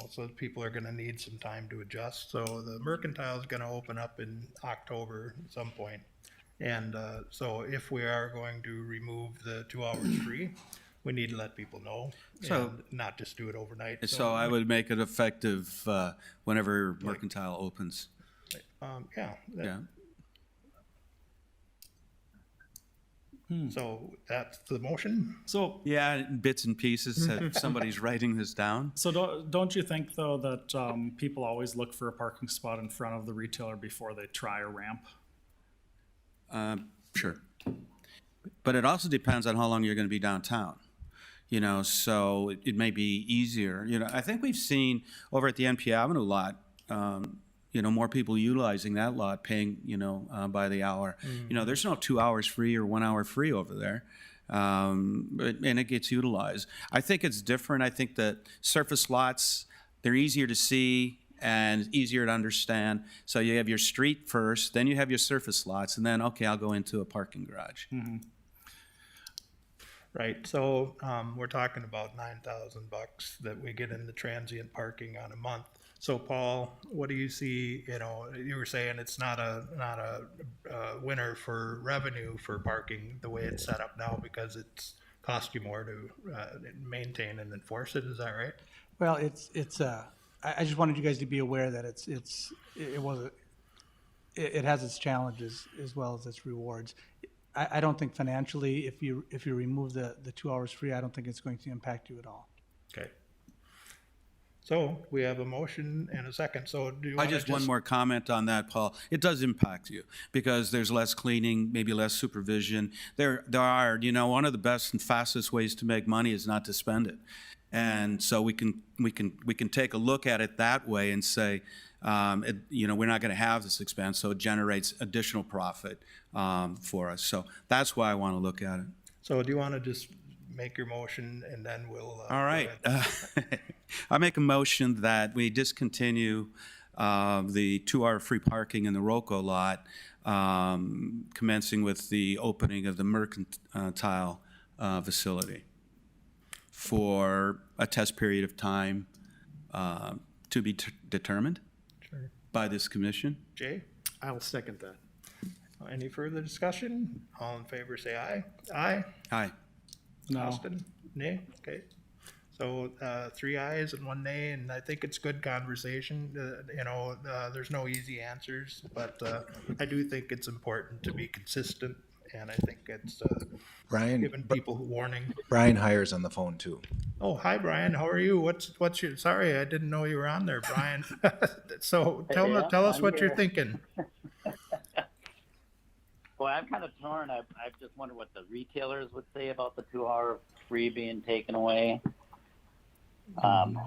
S1: so people are gonna need some time to adjust. So the Mercantile is gonna open up in October at some point. And so if we are going to remove the 2 hours free, we need to let people know, and not just do it overnight.
S3: So I would make it effective whenever Mercantile opens.
S1: Yeah.
S3: Yeah.
S1: So that's the motion.
S4: So,
S3: Yeah, in bits and pieces. If somebody's writing this down.
S4: so don't you think though that people always look for a parking spot in front of the retailer before they try a ramp?
S3: Sure. But it also depends on how long you're going to be downtown. So it may be easier. I think we've seen over at the NP Avenue lot, more people utilizing that lot, paying, by the hour. There's no 2 hours free or 1 hour free over there. And it gets utilized. I think it's different. I think that surface lots, they're easier to see and easier to understand. So you have your street first, then you have your surface lots, and then, okay, I'll go into a parking garage.
S1: Right, so we're talking about $9,000 that we get in the transient parking on a month. So Paul, what do you see, you were saying it's not a winner for revenue for parking the way it's set up now because it's cost you more to maintain and enforce it, is that right?
S7: Well, I just wanted you guys to be aware that it has its challenges as well as its rewards. I don't think financially, if you remove the 2 hours free, I don't think it's going to impact you at all.
S1: Okay. So we have a motion and a second. So do you want to
S3: One more comment on that, Paul. It does impact you because there's less cleaning, maybe less supervision. There are, one of the best and fastest ways to make money is not to spend it. And so we can take a look at it that way and say, we're not going to have this expense, so it generates additional profit for us. So that's why I want to look at it.
S1: So do you want to just make your motion and then we'll...
S3: All right. I make a motion that we discontinue the 2 hour free parking in the Rojo lot, commencing with the opening of the Mercantile facility for a test period of time to be determined
S1: Sure.
S3: by this commission.
S1: Jay,
S2: I'll second that.
S1: any further discussion? All in favor, say aye. Aye.
S3: Aye.
S7: No.
S1: Austin, nay? Okay. So, 3 ayes and 1 nay, and I think it's good conversation. There's no easy answers, but, I do think it's important to be consistent, and I think it's,
S8: Brian,
S1: giving people warning.
S8: Brian hires on the phone too.
S1: Oh, hi, Brian. How are you? What's your, sorry, I didn't know you were on there, Brian. So tell us
S10: I'm
S1: what you're
S10: here.
S1: thinking.
S10: Boy, I'm kind of torn. I just wonder what the retailers would say about the 2-hour free being taken away. And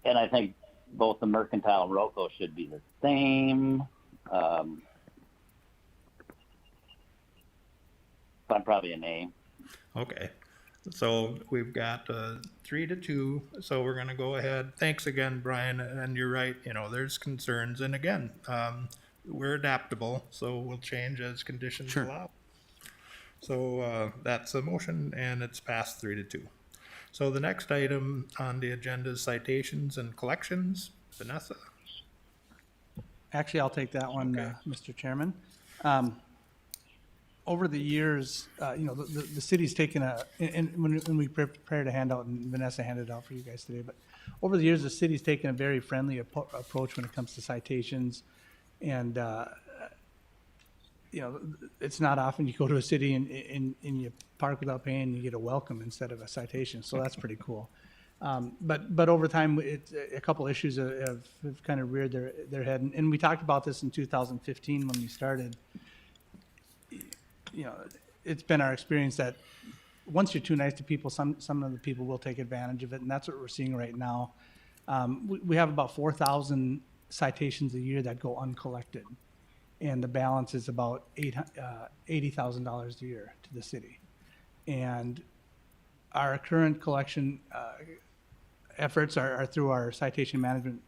S10: I think both the Mercantile and Rojo should be the same. So I'm probably a nay.
S1: Okay. So we've got 3-2. So we're going to go ahead. Thanks again, Brian. And you're right. There's concerns. And again, we're adaptable, so we'll change as conditions
S3: Sure.
S1: allow. So that's a motion, and it's passed 3-2. So the next item on the agenda is citations and collections. Vanessa?
S7: Actually, I'll take that one,
S1: Okay.
S7: Mr. Chairman. Over the years, the city's taken and when we prepared a handout, and Vanessa handed it out for you guys today, but over the years, the city's taken a very friendly approach when it comes to citations. And, it's not often you go to a city and you park without paying, and you get a welcome instead of a citation, so that's pretty cool. But over time, a couple issues have kind of reared their head, and we talked about this in 2015 when we started. It's been our experience that once you're too nice to people, some of the people will take advantage of it, and that's what we're seeing right now. We have about 4,000 citations a year that go uncollected, and the balance is about $80,000 a year to the city. And our current collection efforts are through our citation management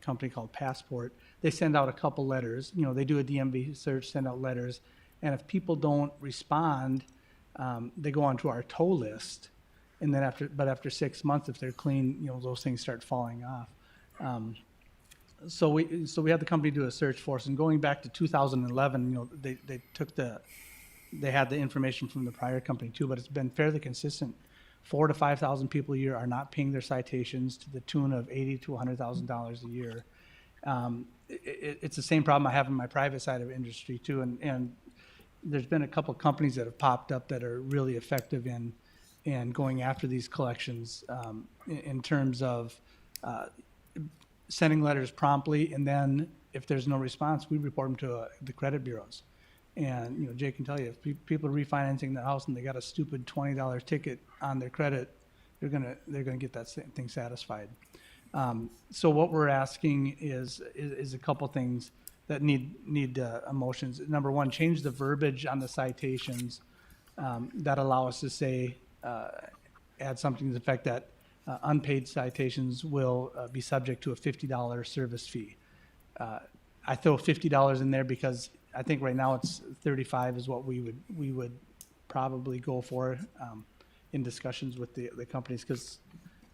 S7: company called Passport. They send out a couple letters. They do a DMV search, send out letters, and if people don't respond, they go onto our tow list. And then after 6 months, if they're clean, those things start falling off. So we had the company do a search for us, and going back to 2011, they had the information from the prior company too, but it's been fairly consistent. 4,000 to 5,000 people a year are not paying their citations to the tune of $80,000 to $100,000 a year. It's the same problem I have in my private side of industry too, and there's been a couple of companies that have popped up that are really effective in going after these collections in terms of sending letters promptly, and then if there's no response, we report them to the credit bureaus. And Jay can tell you, if people are refinancing their house and they got a stupid $20 ticket on their credit, they're gonna get that thing satisfied. So what we're asking is a couple things that need emotions. Number one, change the verbiage on the citations that allow us to say, add something to the effect that unpaid citations will be subject to a $50 service fee. I throw $50 in there because I think right now it's 35 is what we would probably go for in discussions with the companies, because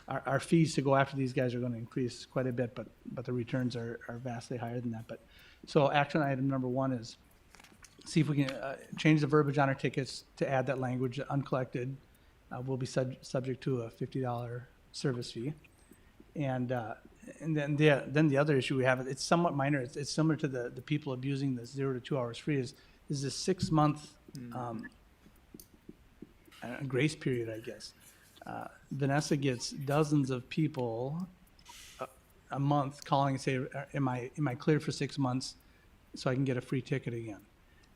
S7: our fees to go after these guys are going to increase quite a bit, but the returns are vastly higher than that. But so action item number one is see if we can change the verbiage on our tickets to add that language: uncollected will be subject to a $50 service fee. And then the other issue we have, it's somewhat minor. It's similar to the people abusing the 0 to 2 hours free. Is this 6 month grace period? I guess Vanessa gets dozens of people a month calling and say, "Am I clear for 6 months so I can get a free ticket again?"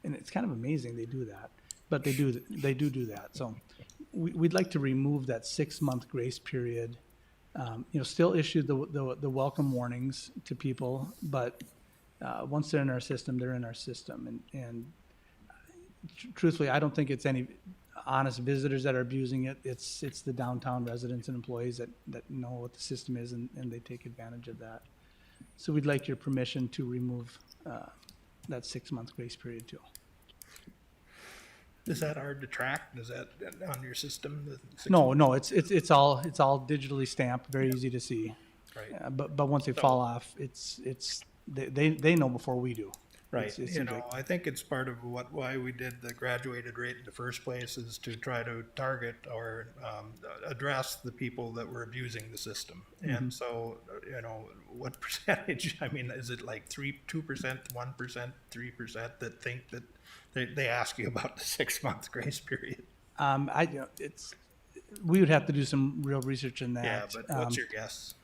S7: And it's kind of amazing they do that, but they do that. So we'd like to remove that 6 month grace period. Still issue the welcome warnings to people, but once they're in our system, they're in our system. And truthfully, I don't think it's any honest visitors that are abusing it. It's the downtown residents and employees that know what the system is, and they take advantage of that. So we'd like your permission to remove that 6 month grace period too.
S1: Is that hard to track? Is that on your system?
S7: No, it's all digitally stamped, very easy to see.
S1: Right.
S7: But once they fall off, they know before we do.
S1: Right,
S7: It's
S1: you
S7: like-
S1: know, I think it's part of why we did the graduated rate in the first place is to try to target or address the people that were abusing the system. And so, you know, what percentage, I mean, is it like 2%, 1%, 3% that think that they ask you about the 6-month grace period?
S7: We would have to do some real research in that.
S1: Yeah, but what's your guess?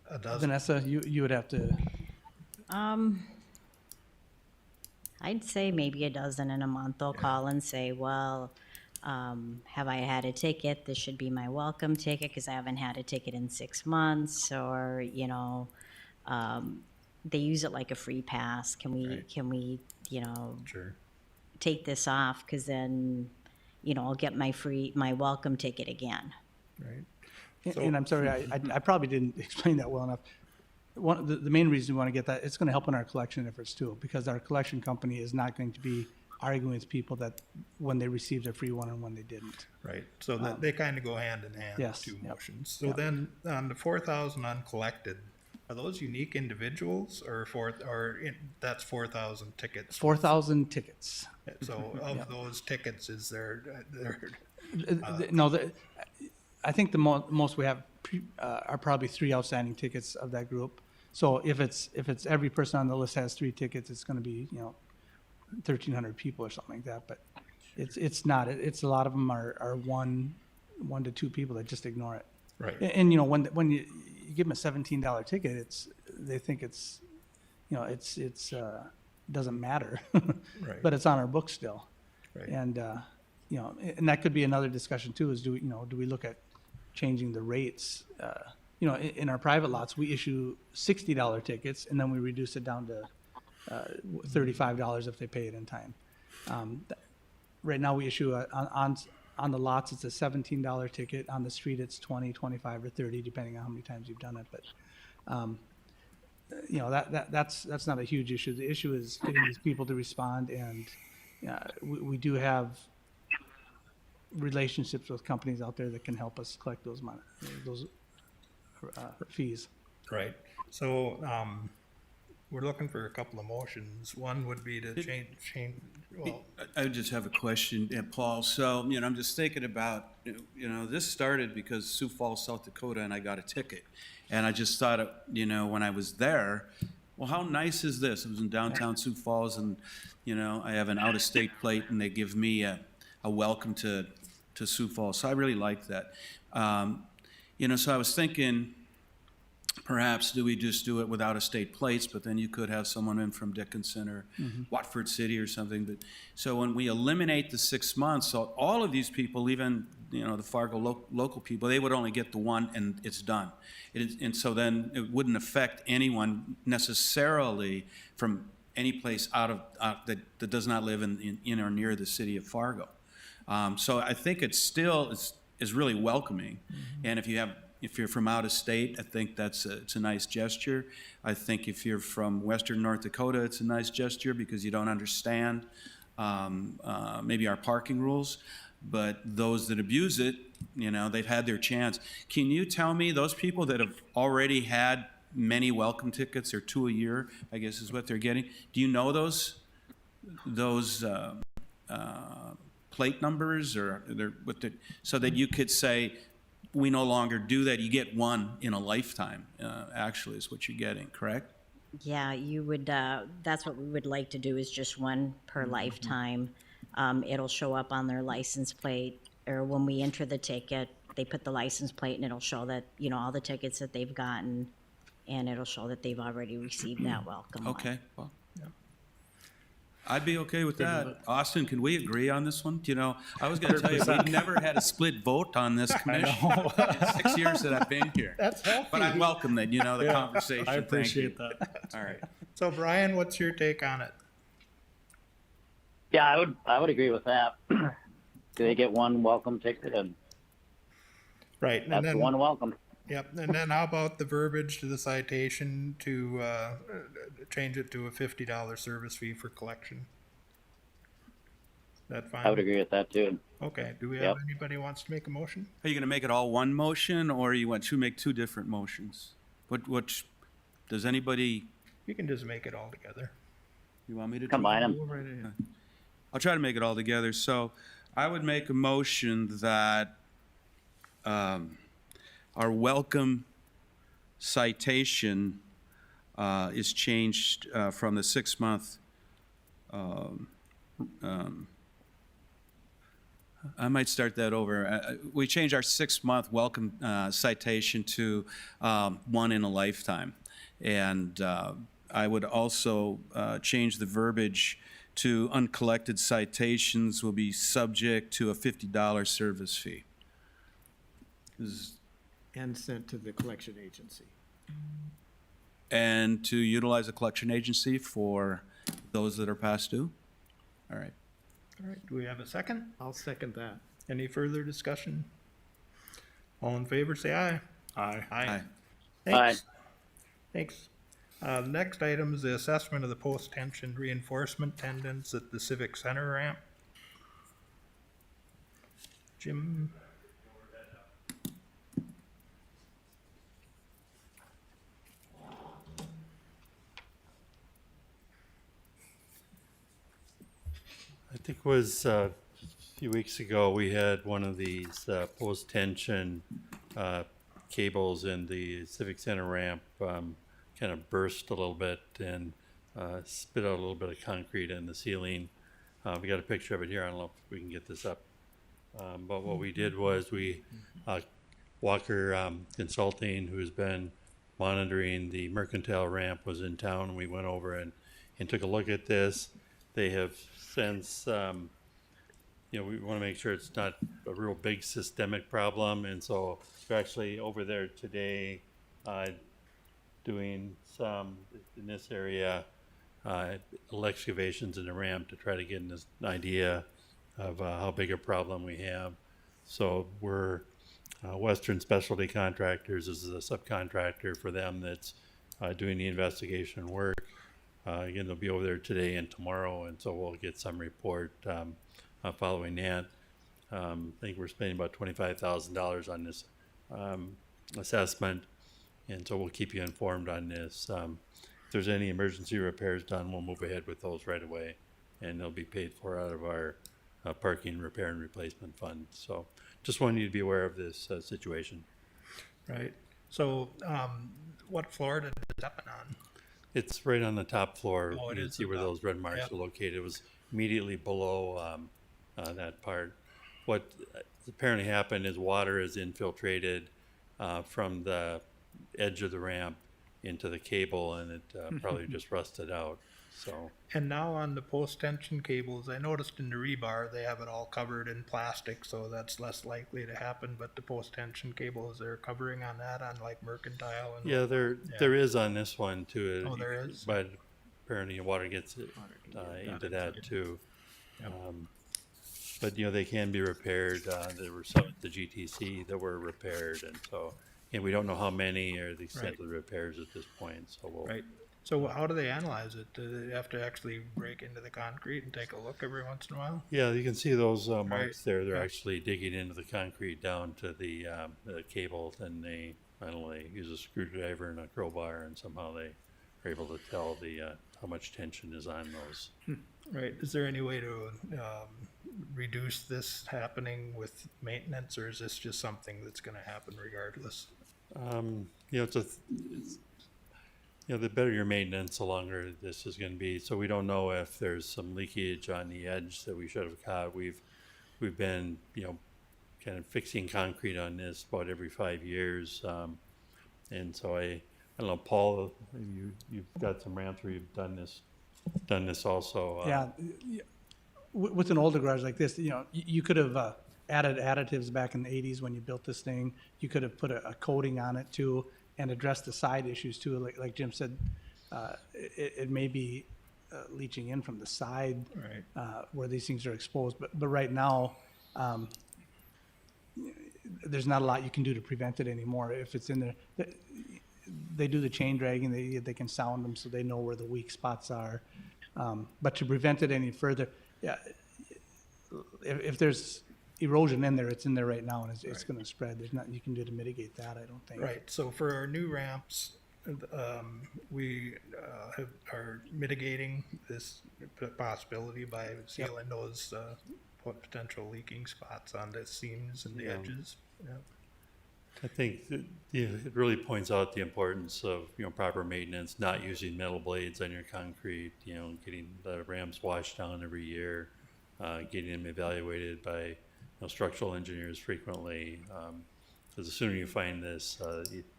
S1: A dozen?
S7: Vanessa, you would have to,
S6: I'd say maybe a dozen in a month. They'll call and say, well, have I had a ticket? This should be my welcome ticket because I haven't had a ticket in 6 months. Or, you know, they use it like a free pass. Can we, you know,
S1: Sure.
S6: take this off? Because then, you know, I'll get my welcome ticket again.
S1: Right.
S7: and I'm sorry, I probably didn't explain that well enough. The main reason we want to get that, it's going to help in our collection efforts too, because our collection company is not going to be arguing with people that when they received a free one and when they didn't.
S1: Right, so that they kind of go hand in hand, the
S7: Yes,
S1: two
S7: yep,
S1: motions. So
S7: yep.
S1: then, on the 4,000 uncollected, are those unique individuals or that's 4,000 tickets?
S7: 4,000 tickets.
S1: So of those tickets, is there,
S7: I think the most we have are probably 3 outstanding tickets of that group. So if it's every person on the list has 3 tickets, it's going to be, you know, 1,300 people or something like that. But it's not. It's a lot of them are one to 2 people that just ignore it.
S1: right,
S7: And you know, when you give them a $17 ticket, they think it's, you know, it's doesn't matter,
S1: Right.
S7: but it's on our books still.
S1: right,
S7: And you know, and that could be another discussion too. Is do we look at changing the rates? You know, in our private lots, we issue $60 tickets, and then we reduce it down to $35 if they pay it in time. Right now, we issue on the lots, it's a $17 ticket. On the street, it's 20, 25, or 30, depending on how many times you've done it. But you know, that's not a huge issue. The issue is getting these people to respond, and we do have relationships with companies out there that can help us collect those fees.
S1: right. So, we're looking for a couple of motions. One would be to change, well,
S3: I just have a question, Paul. So, you know, I'm just thinking about, you know, this started because Sioux Falls, South Dakota, and I got a ticket. And I just thought, you know, when I was there, well, how nice is this? I was in downtown Sioux Falls, and, you know, I have an out-of-state plate, and they give me a welcome to Sioux Falls. So I really like that. You know, so I was thinking, perhaps do we just do it without state plates, but then you could have someone in from Dickinson or Watford City or something. But so when we eliminate the 6 months, so all of these people, even, you know, the Fargo local people, they would only get the one and it's done. And so then it wouldn't affect anyone necessarily from any place that does not live in or near the city of Fargo. So I think it still is really welcoming. And if you're from out of state, I think it's a nice gesture. I think if you're from Western North Dakota, it's a nice gesture because you don't understand maybe our parking rules. But those that abuse it, you know, they've had their chance. Can you tell me those people that have already had many welcome tickets or 2 a year, I guess is what they're getting? Do you know those plate numbers or so that you could say, we no longer do that. You get one in a lifetime, actually, is what you're getting, correct?
S6: Yeah, you would, that's what we would like to do, is just one per lifetime. It'll show up on their license plate, or when we enter the ticket, they put the license plate and it'll show that, you know, all the tickets that they've gotten, and it'll show that they've already received that welcome one.
S3: Okay, well, I'd be okay with that. Austin, can we agree on this one? You know, I was gonna tell you, we've never had a split vote on this commission in 6 years that I've been here.
S1: that's healthy.
S3: But I welcome that, you know, the conversation.
S4: I
S3: Thank you.
S4: appreciate that.
S3: All right.
S1: So Brian, what's your take on it?
S10: Yeah, I would agree with that. Do they get one welcome ticket, and
S1: Right, and
S10: that's
S1: then,
S10: one welcome?
S1: yep, and then how about the verbiage to the citation to change it to a $50 service fee for collection? That fine?
S10: I would agree with that too.
S1: Okay, do we
S10: Yep.
S1: have anybody who wants to make a motion?
S3: Are you gonna make it all one motion, or you want to make two different motions? Does anybody,
S1: You can just make it all together.
S3: you want me to?
S10: Combine them.
S3: Go right ahead. I'll try to make it all together. So I would make a motion that our welcome citation is changed from the 6-month. I might start that over. We changed our 6-month welcome citation to one in a lifetime. And I would also change the verbiage to uncollected citations will be subject to a $50 service fee.
S2: And sent to the collection agency.
S3: And to utilize a collection agency for those that are past due? All right.
S1: All right, do we have a second?
S2: I'll second that.
S1: Any further discussion? All in favor, say aye.
S4: Aye.
S3: Aye.
S1: Thanks. Thanks. The next item is the assessment of the post-tension reinforcement tendons at the Civic Center ramp. Jim?
S5: I think it was a few weeks ago, we had one of these post-tension cables in the Civic Center ramp kind of burst a little bit and spit out a little bit of concrete in the ceiling. We got a picture of it here. I don't know if we can get this up. But what we did was Walker Consulting, who's been monitoring the Mercantile ramp, was in town. We went over and took a look at this. They have since, we want to make sure it's not a real big systemic problem. And so we're actually over there today doing some, in this area, excavations in the ramp to try to get an idea of how big a problem we have. So we're Western Specialty Contractors is a subcontractor for them that's doing the investigation work. Again, they'll be over there today and tomorrow, and so we'll get some report following that. I think we're spending about $25,000 on this assessment, and so we'll keep you informed on this. If there's any emergency repairs done, we'll move ahead with those right away, and they'll be paid for out of our parking repair and replacement fund. So just wanted you to be aware of this situation.
S1: Right, so, what floor did it happen on?
S5: It's right on the top floor.
S1: Oh, it
S5: You can
S1: is
S5: see
S1: the
S5: where
S1: top.
S5: those red marks
S1: Yep.
S5: are located. It was immediately below that part. What apparently happened is water is infiltrated from the edge of the ramp into the cable, and it probably just rusted out. So
S1: And now on the post-tension cables, I noticed in the rebar, they have it all covered in plastic, so that's less likely to happen, but the post-tension cables, they're covering on that, on like Mercantile and.
S5: yeah, there is on this one too.
S1: Oh, there is?
S5: But apparently water gets it into that too. But they can be repaired. There were some at the GTC that were repaired, and so we don't know how many or the extent
S1: Right.
S5: of the repairs at this point. So we'll.
S1: Right, so how do they analyze it? Do they have to actually break into the concrete and take a look every once in a while?
S5: Yeah, you can see those marks
S1: Right.
S5: there. They're
S1: Yeah.
S5: actually digging into the concrete down to the cable, and they use a screwdriver and a crowbar, and somehow they are able to tell how much tension is on those.
S1: Right, is there any way to, reduce this happening with maintenance, or is this just something that's gonna happen regardless?
S5: The better your maintenance, the longer this is going to be. So we don't know if there's some leakage on the edge that we should have caught. We've been kind of fixing concrete on this about every 5 years, and so I don't know, Paul, you've got some ramps where you've done this also.
S7: Yeah, with an older garage like this, you could have added additives back in the 80s when you built this thing. You could have put a coating on it too and addressed the side issues too. Like Jim said, it may be leaching in from the side
S1: Right.
S7: where these things are exposed. But right now, there's not a lot you can do to prevent it anymore. If it's in there, they do the chain dragging. They can sound them so they know where the weak spots are. But to prevent it any further, yeah, if there's erosion in there, it's in there right now, and it's gonna spread. There's nothing you can do to mitigate that, I don't think.
S1: Right, so for our new ramps, we are mitigating this possibility by sealing those potential leaking spots on the seams and the edges. Yeah.
S5: I think that, it really points out the importance of, proper maintenance, not using metal blades on your concrete, getting the ramps washed down every year, getting them evaluated by structural engineers frequently. Because the sooner you find this,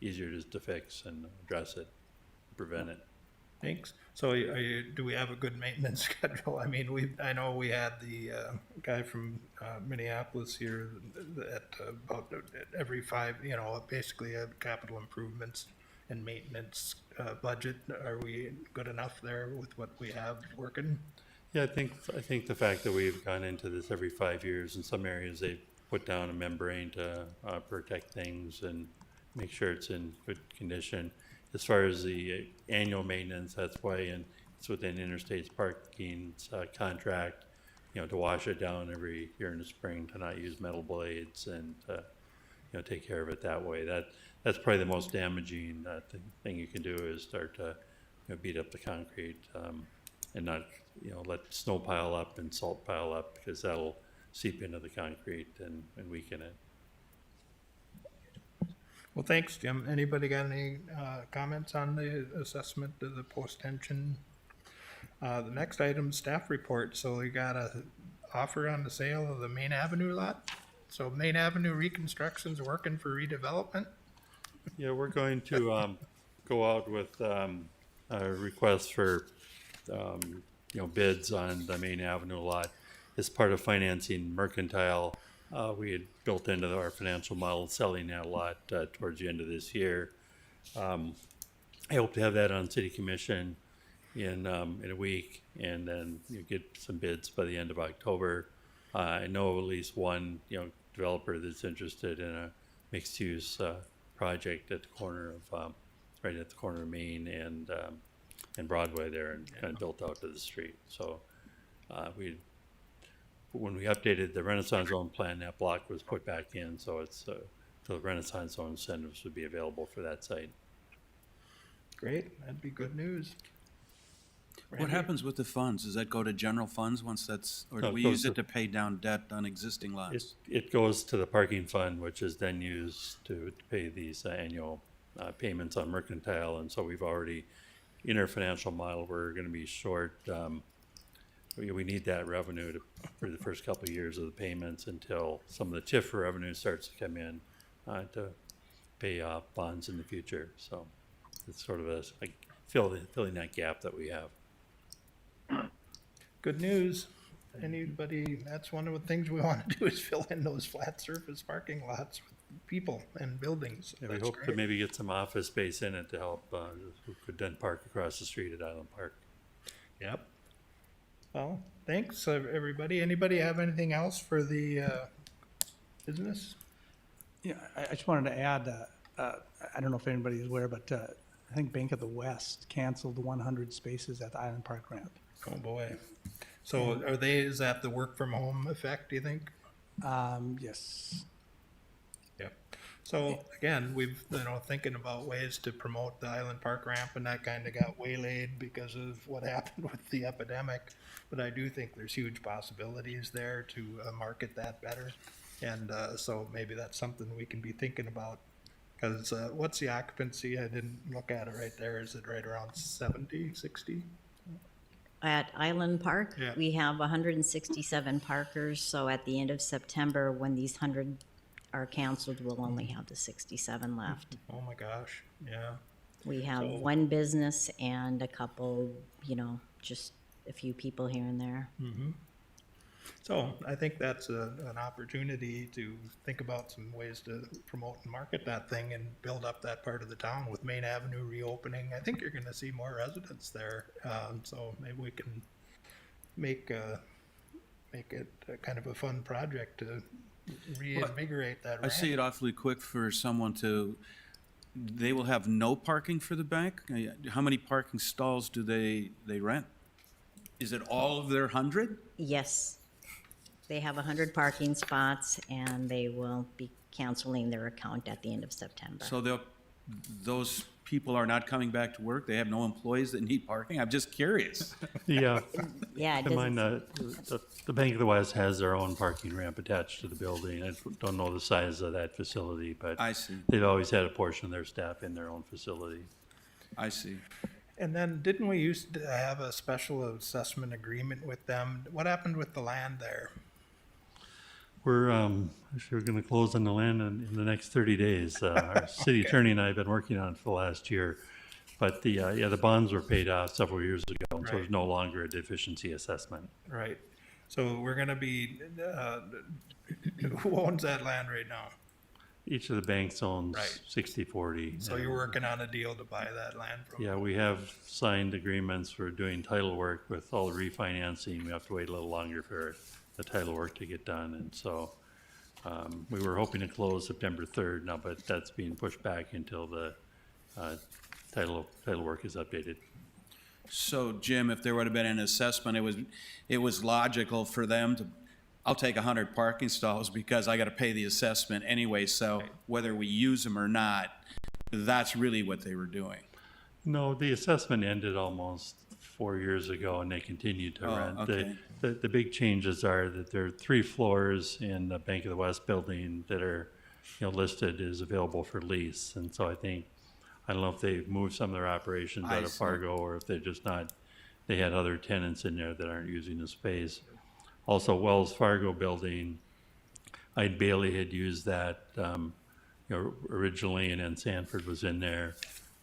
S5: easier it is to fix and address it, prevent it.
S1: Thanks. So do we have a good maintenance schedule? I mean, I know we had the guy from Minneapolis here at about every 5, basically a capital improvements and maintenance budget. Are we good enough there with what we have working?
S5: Yeah, I think the fact that we've gone into this every 5 years, in some areas they put down a membrane to protect things and make sure it's in good condition. As far as the annual maintenance, that's why it's within Interstate's parking's contract, to wash it down every year in the spring, to not use metal blades and, take care of it that way. That's probably the most damaging thing you can do, is start to beat up the concrete and not let snow pile up and salt pile up, because that'll seep into the concrete and weaken it.
S1: Well, thanks, Jim. Anybody got any comments on the assessment of the post-tension? The next item, staff report. So we got a offer on the sale of the Main Avenue lot. So Main Avenue reconstruction's working for redevelopment.
S5: Yeah, we're going to go out with a request for bids on the Main Avenue lot as part of financing Mercantile. We had built into our financial model selling that lot towards the end of this year. I hope to have that on City Commission in a week, and then get some bids by the end of October. I know at least one developer that's interested in a mixed-use project at the corner of right at the corner of Main and Broadway there, and kind of built out to the street. So when we updated the Renaissance Zone plan, that block was put back in, so it's the Renaissance Zone incentives would be available for that site.
S1: Great, that'd be good news.
S3: What
S1: Randy?
S3: happens with the funds? Does that go to general funds once that's, or do
S5: No, it
S3: we
S5: goes
S3: use it
S5: to-
S3: to pay down debt on existing lots?
S5: It goes to the parking fund, which is then used to pay these annual payments on Mercantile, and so we've already, in our financial model, we're going to be short. We need that revenue for the first couple of years of the payments until some of the TIF revenue starts to come in to pay off bonds in the future. So it's sort of filling that gap that we have.
S1: Good news. Anybody, that's one of the things we want to do, is fill in those flat surface parking lots with people and buildings.
S5: Yeah, we
S1: That's
S5: hope to
S1: great.
S5: maybe get some office space in it to help who could then park across the street at Island Park.
S1: Yep. Well, thanks, everybody. Anybody have anything else for the business?
S7: Yeah, I just wanted to add, I don't know if anybody is aware, but I think Bank of the West canceled 100 spaces at the Island Park ramp.
S1: Oh, boy. So is that the work from home effect, do you think?
S7: Yes.
S1: Yep. So again, we've, thinking about ways to promote the Island Park ramp, and that kind of got waylaid because of what happened with the epidemic. But I do think there's huge possibilities there to market that better. And so maybe that's something we can be thinking about. Because what's the occupancy? I didn't look at it right there. Is it right around 70, 60?
S6: At Island Park,
S1: Yeah.
S6: we have 167 parkers, so at the end of September, when these 100 are canceled, we'll only have the 67 left.
S1: Oh my gosh, yeah.
S6: We have
S1: So-
S6: one business and a couple, just a few people here and there.
S1: So I think that's an opportunity to think about some ways to promote and market that thing and build up that part of the town with Main Avenue reopening. I think you're gonna see more residents there. So maybe we can make it a kind of a fun project to reinvigorate that
S3: I
S1: ramp.
S3: see it awfully quick for someone they will have no parking for the bank? How many parking stalls do they rent? Is it all of their 100?
S6: Yes, They have 100 parking spots, and they will be canceling their account at the end of September.
S3: So those people are not coming back to work? They have no employees that need parking? I'm just curious.
S6: Yeah, it
S5: Keep in mind,
S6: doesn't,
S5: the Bank of the West has their own parking ramp attached to the building. I don't know the size of that facility, but
S3: I see,
S5: they've always had a portion of their staff in their own facility.
S3: I see.
S1: And then didn't we used to have a special assessment agreement with them? What happened with the land there?
S5: We're actually going to close on the land in the next 30 days. Our city attorney and I have been working on it for the last year. But the bonds were paid off several years ago, and so there's no longer a deficiency assessment.
S1: Right. So we're gonna be, who owns that land right now?
S5: Each of the banks owns
S1: Right.
S5: 60/40.
S1: So you're working on a deal to buy that land from?
S5: Yeah, we have signed agreements for doing title work. With all the refinancing. We have to wait a little longer for the title work to get done, and so we were hoping to close September 3rd now, but that's being pushed back until the title work is updated.
S3: So Jim, if there would have been an assessment, it was logical for them to, I'll take 100 parking stalls because I got to pay the assessment anyway, so whether we use them or not, that's really what they were doing.
S5: No, the assessment ended almost 4 years ago, and they continued to
S3: Oh,
S5: rent.
S3: okay.
S5: The big changes are that there are 3 floors in the Bank of the West building that are, listed as available for lease. And so I don't know if they've moved some of their operations
S3: I
S5: out of
S3: see.
S5: Fargo, or if they're just not, they had other tenants in there that aren't using the space. Also, Wells Fargo building, Ide Bailey had used that, originally, and then Sanford was in there.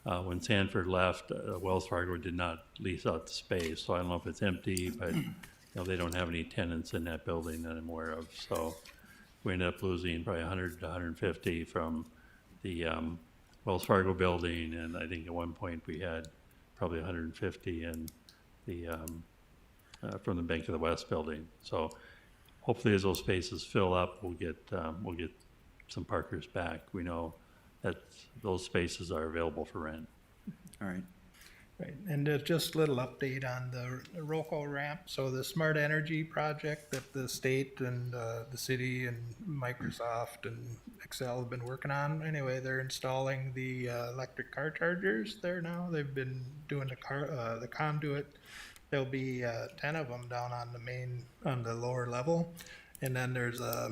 S5: When Sanford left, Wells Fargo did not lease out the space, so I don't know if it's empty, but, they don't have any tenants in that building that I'm aware of. So we ended up losing probably 100 to 150 from the Wells Fargo building, and I think at one point we had probably 150 in the from the Bank of the West building. So hopefully, as those spaces fill up, we'll get some parkers back. We know that those spaces are available for rent.
S3: All right.
S1: Right, and just a little update on the Rojo ramp. So the smart energy project that the state and the city and Microsoft and Excel have been working on. Anyway, they're installing the electric car chargers there now. They've been doing the conduit. There'll be 10 of them down on the lower level, and then there's a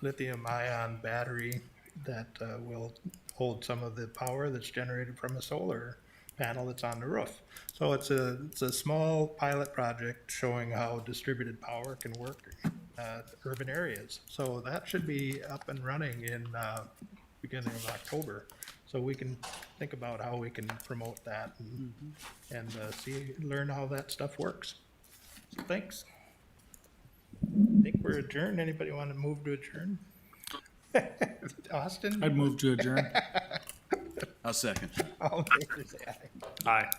S1: lithium-ion battery that will hold some of the power that's generated from a solar panel that's on the roof. So it's a small pilot project showing how distributed power can work at urban areas. So that should be up and running in beginning of October. So we can think about how we can promote that and learn how that stuff works. So thanks. I think we're adjourned. Anybody want to move to adjourn? Austin?
S4: I'd move to adjourn.
S3: I'll second.
S1: All in favor, say aye.
S4: Aye.